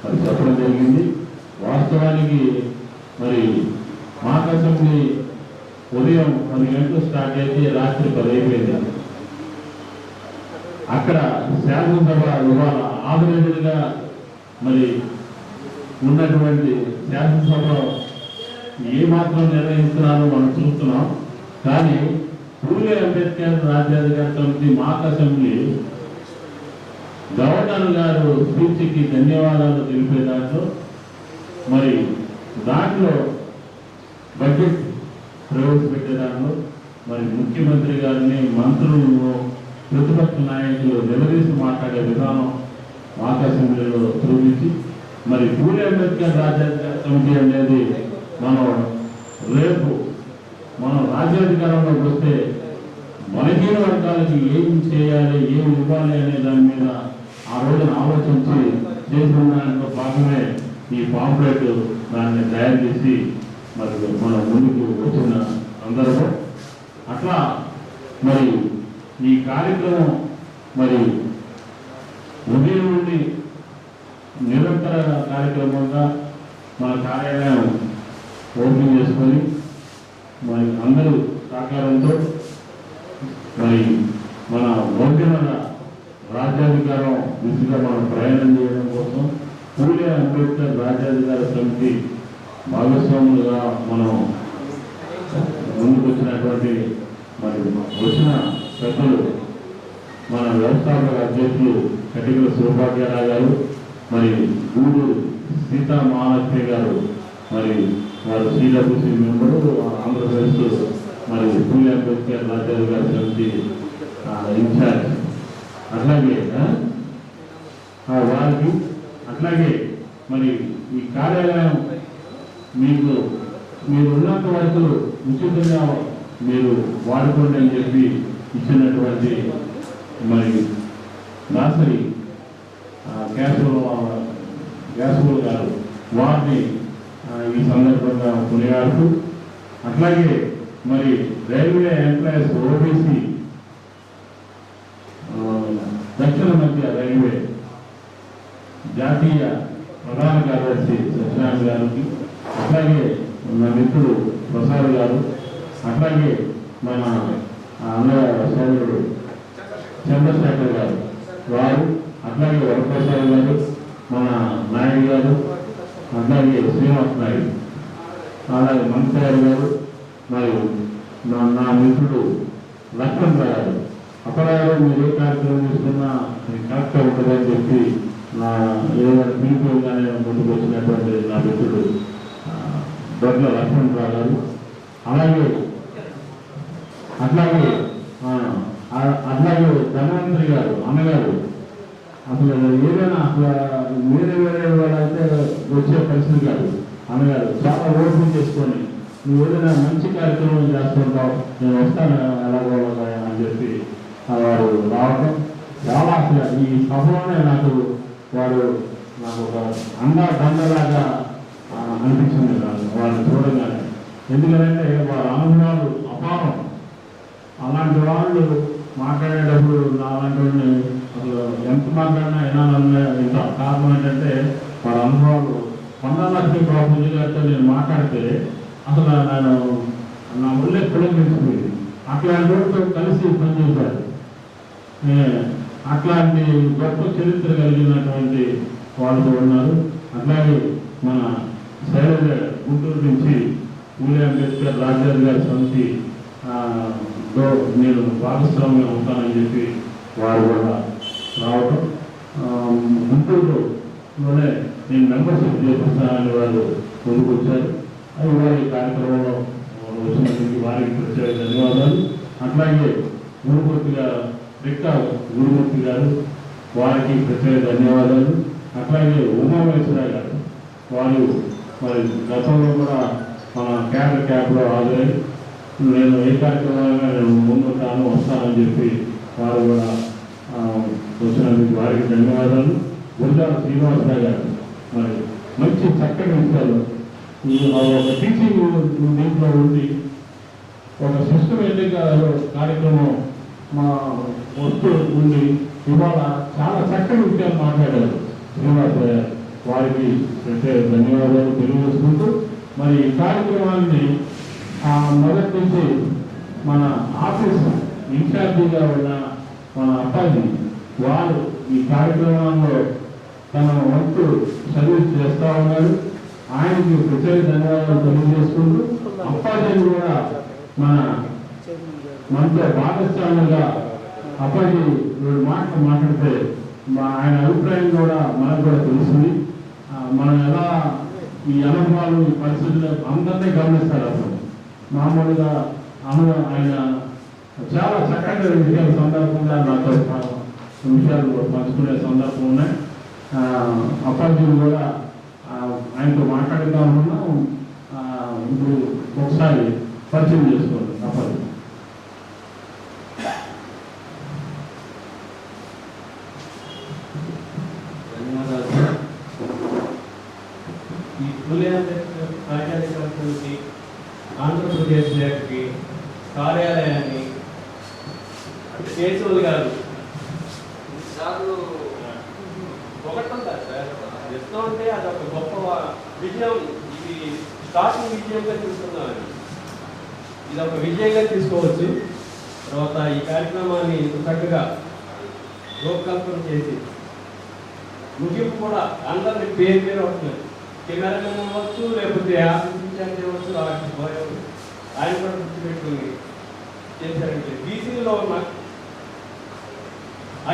S5: మరి చెప్పడం జరిగింది. వాస్తవానికి మరి మాకు అసెంబ్లీ ఉదయం 10 గంటలు స్టార్ట్ అయితే రాత్రి 10 అయిపోయింది. అక్కడ శాసనసభ ఇవాళ ఆదరణగా మరి ఉన్నటువంటి శాసనసభ ఏమాత్రం నిర్వహిస్తున్నారో మనం చూస్తున్నాం. కానీ పూలే అంబేద్కర్ రాజ్యాధికార సమితి మాక్ అసెంబ్లీ గవర్నర్ గారు స్పీచ్కి ధన్యవాదాలు తెలిపే మరి దాంట్లో బడ్జెట్ ప్రవేశపెట్టే దాంట్లో మరి ముఖ్యమంత్రి గారిని, మంత్రులను, ప్రతిపక్ష నాయకులు నిలదీసి మాట్లాడే విధానం మాక్ అసెంబ్లీలో చూపించి మరి పూలే అంబేద్కర్ రాజ్యాధికార సమితి అనేది రేపు మనం రాజ్యాధికారంలోకి వస్తే బలహీన వర్గాలకి ఏం చేయాలి, ఏం ఇవ్వాలి అనే దాని మీద ఆ రోజున ఆలోచించి చేసిన దాంట్లో భాగమే ఈ పాంప్లెట్ దాన్ని తయారు చేసి మరి మనం ముందుకు వచ్చిన సందర్భం. అట్లా మరి ఈ కార్యక్రమం మరి ఉదయం నుండి నిరంతర కార్యక్రమంగా మన కార్యాలయం ఓపెన్ చేసుకొని మరి అందరూ సహకారంతో మరి మన బహుజనుల రాజ్యాధికారం దిశగా మనం ప్రయాణం చేయడం కోసం పూలే అంబేద్కర్ రాజ్యాధికార సమితి భాగస్వాములుగా మనం ముందుకు వచ్చినటువంటి మరి వచ్చిన పెద్దలు మన వ్యవస్థాపక అధ్యక్షులు కటికల సౌభాగ్యరావు గారు, మరి గూడూరు సీతా మహాలక్ష్మి గారు, మరి వారు సిడబ్ల్యూసీ మెంబరు, ఆంధ్రప్రదేశ్ మరి పూలే అంబేద్కర్ రాజ్యాధికార సమితి ఇన్ఛార్జ్ అట్లాగే వారికి అట్లాగే మరి ఈ కార్యాలయం మీరు ఉన్నంత వరకు ఉచితంగా మీరు వాడుకోండి అని చెప్పి ఇచ్చినటువంటి మరి దాసరి గ్యాసులు గారు వారిని ఈ సందర్భంగా కొనియాడుతూ అట్లాగే మరి రైల్వే ఎంప్లాయీస్ ఓబీసీ దక్షిణ మధ్య రైల్వే జాతీయ ప్రధాన కార్యదర్శి సత్యనారాయణ గారికి అట్లాగే మన మిత్రుడు ప్రసాద్ గారు అట్లాగే మన అన్నయ్య సోదరుడు చంద్రశేఖర్ గారు వారు అట్లాగే వరప్రసాద్ గారు మన నాయుడు గారు అట్లాగే శ్రీనివాస్ నాయుడు అలాగే మంత్రి గారు మరియు నా మిత్రుడు లక్ష్మణ్ గారు అపరాధ మీరు ఏ కార్యక్రమం తీసుకున్నా కరెక్ట్గా ఉంటుందని చెప్పి నా ఏదైనా పిలుపుగానే ముందుకు వచ్చినటువంటి నా మిత్రుడు దొడ్ల లక్ష్మణ్ గారు అలాగే ధన్వంతరి గారు అన్నగారు అసలు ఏదైనా అసలు వేరే వాళ్ళైతే వచ్చే పరిస్థితి కాదు అన్నగారు చాలా ఓపెన్ చేసుకొని నువ్వు ఏదైనా మంచి కార్యక్రమం చేస్తుంటావు నేను వస్తాను ఎలాగో అని చెప్పి వారు రావడం చాలా అసలు ఈ సభలోనే నాకు ఒక దండలాగా అనిపించింది వాళ్ళని చూడగానే. ఎందుకంటే వారి అనుభవాలు అపారం. అలాంటి వాళ్ళు మాట్లాడేటప్పుడు అలాంటి వాళ్ళని అసలు ఎంత మాట్లాడినా వినాలన్నా ఇంత కారణం ఏంటంటే వారి అనుభవాలు. కొండలక్ష్మి బాబుజీ గారితో నేను మాట్లాడితే అసలు నేను నా ఒళ్ళే పులకించిపోయింది. అట్లాంటి వాళ్ళతో కలిసి పనిచేశారు. అట్లాంటి గొప్ప చరిత్ర కలిగినటువంటి వాళ్ళతో ఉన్నారు. అట్లాగే మన శైలజ గుంటూరు నుంచి పూలే అంబేద్కర్ రాజ్యాధి గారి సమితి నేను భాగస్వామ్యం అవుతానని చెప్పి వారు కూడా రావటం, గుంటూరులోనే నేను మెంబర్షిప్ చేపిస్తానని వాళ్ళు ముందుకు వచ్చారు. అది వారి కార్యక్రమంలో వచ్చినందుకు వారికి ప్రత్యేక ధన్యవాదాలు. అట్లాగే గురుమూర్తి గారు గురుమూర్తి గారు వారికి ప్రత్యేక ధన్యవాదాలు. అట్లాగే ఉమామేశ్వర గారు వారు మరి గతంలో కూడా మన క్యాబ్లో హాజరై నేను ఏ కార్యక్రమాలైనా నేను ముందుంటాను వస్తానని చెప్పి వారు కూడా వచ్చినందుకు వారికి ధన్యవాదాలు. గుండాల శ్రీనివాసరావు గారు మరి మంచి చక్కటి విషయాలు ఒక టీచింగ్ దీంట్లో ఉండి ఒక సిస్టమేటిక్ కార్యక్రమం మా వస్తూ ఉండి ఇవాళ చాలా చక్కటి విషయాలు మాట్లాడారు శ్రీనివాసరావు గారు. వారికి ప్రత్యేక ధన్యవాదాలు తెలియజేసుకుంటూ మరి ఈ కార్యక్రమాన్ని మొదటి నుంచి మన ఆఫీస్ ఇన్ఛార్జిగా ఉన్న మన అప్పాజీ వారు ఈ కార్యక్రమంలో తన వంతు సర్వీస్ చేస్తూ ఉన్నారు. ఆయనకి ప్రత్యేక ధన్యవాదాలు తెలియజేసుకుంటూ అప్పాజీని కూడా మనతో భాగస్వాములుగా అప్పాజీ మాట్లాడితే ఆయన అభిప్రాయం కూడా మనకు కూడా తెలిసింది. మనం ఎలా ఈ అనుభవాలు ఈ పరిస్థితులు అందరినీ గమనిస్తారు. అసలు మామూలుగా ఆయన చాలా చక్కటి విషయాల సందర్భంగా నాతో విషయాలు పంచుకునే సందర్భం ఉన్నాయి. అప్పాజీని కూడా ఆయనతో మాట్లాడుతూ ఉన్నాం. ఇప్పుడు ఒకసారి పరిచయం చేసుకోండి అప్పాజీ.
S11: ఈ పూలే అంబేద్కర్ రాజ్యాంగ సమితి ఆంధ్రప్రదేశ్ శాఖకి కార్యాలయాన్ని కేశవులు గారు పొగట్టుకుంటారు సార్. చెప్తూ ఉంటే అదొక గొప్ప విజయం. ఇది స్టార్టింగ్ విజయంగా చూస్తున్నామని ఇది ఒక విజయంగా తీసుకోవచ్చు. తర్వాత ఈ కార్యక్రమాన్ని చక్కగా రూపకల్పన చేసి ముగింపు కూడా అందరినీ పేరు పేరు వస్తున్నారు. కెమెరామెన్ అవ్వచ్చు, లేకపోతే ఆఫీస్ ఇన్ఛార్జ్ అవ్వచ్చు, ఆఫీస్ బాయ్ అవ్వచ్చు, ఆయన కూడా గుర్తుపెట్టుకుని చేశారంటే బీసీలో ఉన్న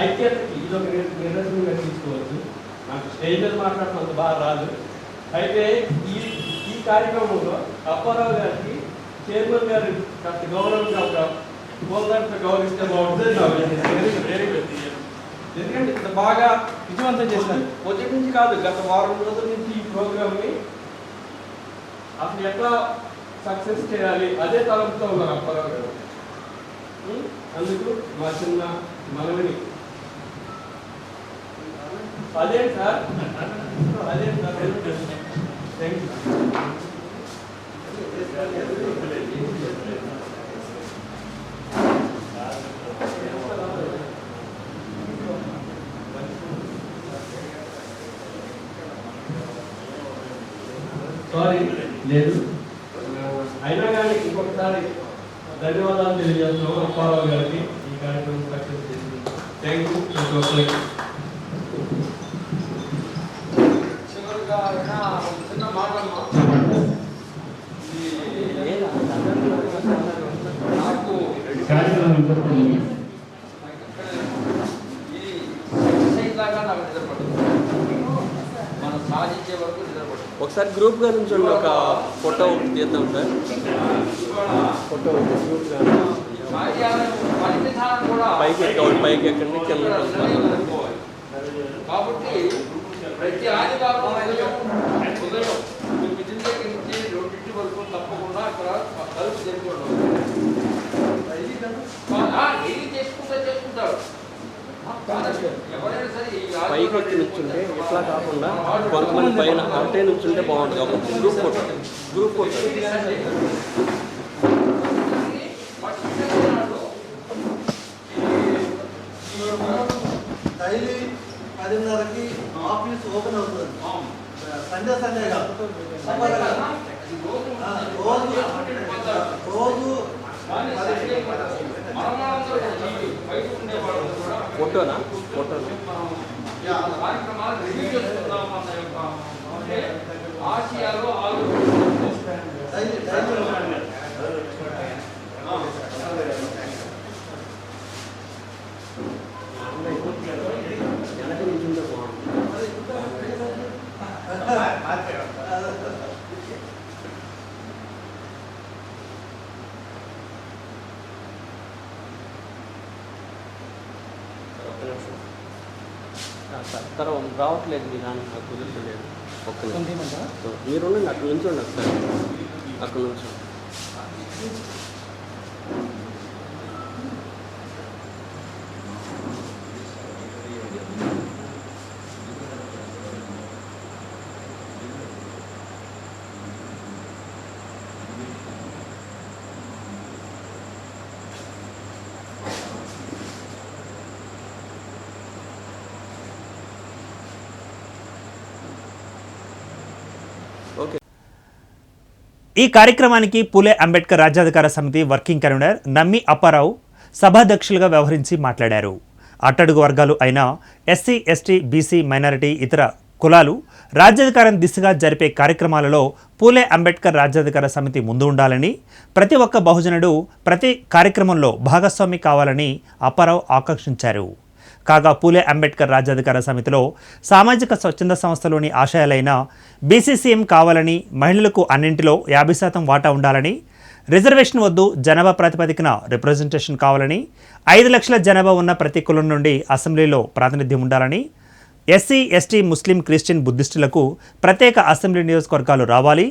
S11: ఐక్యతకి ఇది ఒక నిదర్శనంగా తీసుకోవచ్చు. నాకు స్టేజ్ మీద మాట్లాడుతున్నంత బాగా రాదు. అయితే ఈ కార్యక్రమంలో అప్పారావు గారికి చైర్మన్ గారు కాస్త గౌరవంగా ఒక హోంగారితో గౌరవిస్తే బాగుంటుంది. Very good. ఎందుకంటే ఇంత బాగా విజయవంతం చేశారు. మొదటి నుంచి కాదు, గత వారం రోజుల నుంచి ఈ ప్రోగ్రామ్ని అసలు ఎట్లా సక్సెస్ చేయాలి అదే తలంపుతో ఉన్నారు అప్పారావు గారు. అందుకు మా చిన్న మనవిని అదే సార్ థ్యాంక్ యూ. సారీ లేదు, అయినా కానీ ఇంకొకసారి ధన్యవాదాలు తెలియజేస్తున్నాం అప్పారావు గారికి ఈ కార్యక్రమం సక్సెస్ చేసింది. Thank you. చిన్న మాటమ్మా, నాకు
S5: కార్యక్రమం ఇంకొకటి
S10: మనం సాధించే వరకు నిద్రపడదు. ఒకసారి గ్రూప్ గా నుంచి ఒక ఫోటో తీద్దాం సార్. ఫోటో గ్రూప్ గా పైకి ఎక్కండి కింద. కాబట్టి ప్రతి ఆదివారం ఉదయం 9 దగ్గర నుంచి 2 వరకు తప్పకుండా అక్కడ కలుపు చేసుకోవడం చేసుకుంటారు. పైకి ఎక్కి నుంచుంటే ఇట్లా కాకుండా కొంతమంది పైన అట్టే నుంచుంటే బాగుంటుంది. ఒక గ్రూప్ ఫోటో
S2: డైలీ 10:30కి ఆఫీస్ ఓపెన్ అవుతుంది. సండే కాదు, రోజు
S10: ఫోటోనా
S11: కార్యక్రమాలు రివ్యూ చేసుకుందాం. మన యొక్క ఆసియాలో
S10: వెనక నుంచుంటే బాగుంటుంది. తర్వాత రావట్లేదు మీ దానికి, నాకు కుదురుతలేదు. ఒక్క మీరు అక్కడ నుంచి ఉండండి సార్, అక్కడ నుంచి.
S1: ఈ కార్యక్రమానికి పూలే అంబేద్కర్ రాజ్యాధికార సమితి వర్కింగ్ కన్వీనర్ నమ్మి అప్పారావు సభాధ్యక్షులుగా వ్యవహరించి మాట్లాడారు. అట్టడుగు వర్గాలు అయిన ఎస్సీ, ఎస్టీ, బీసీ, మైనారిటీ, ఇతర కులాలు రాజ్యాధికారం దిశగా జరిపే కార్యక్రమాలలో పూలే అంబేద్కర్ రాజ్యాధికార సమితి ముందు ఉండాలని, ప్రతి ఒక్క బహుజనుడు ప్రతి కార్యక్రమంలో భాగస్వామి కావాలని అప్పారావు ఆకాంక్షించారు. కాగా పూలే అంబేద్కర్ రాజ్యాధికార సమితిలో సామాజిక స్వచ్ఛంద సంస్థలోని ఆశయాలైన బీసీసీఎం కావాలని, మహిళలకు అన్నింటిలో 50% వాటా ఉండాలని, రిజర్వేషన్ వద్దు, జనాభా ప్రాతిపదికన రిప్రజెంటేషన్ కావాలని, 5 లక్షల జనాభా ఉన్న ప్రతి కులం నుండి అసెంబ్లీలో ప్రాతినిధ్యం ఉండాలని, ఎస్సీ, ఎస్టీ, ముస్లిం, క్రిస్టియన్, బుద్ధిస్టులకు ప్రత్యేక అసెంబ్లీ నియోజకవర్గాలు రావాలి,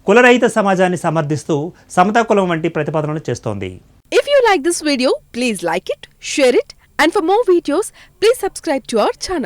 S1: కులరహిత సమాజాన్ని సమర్థిస్తూ సమతా కులం వంటి ప్రతిపాదనలు చేస్తోంది.
S12: If you like this video, please like it, share it, and for more videos, please subscribe to our channel.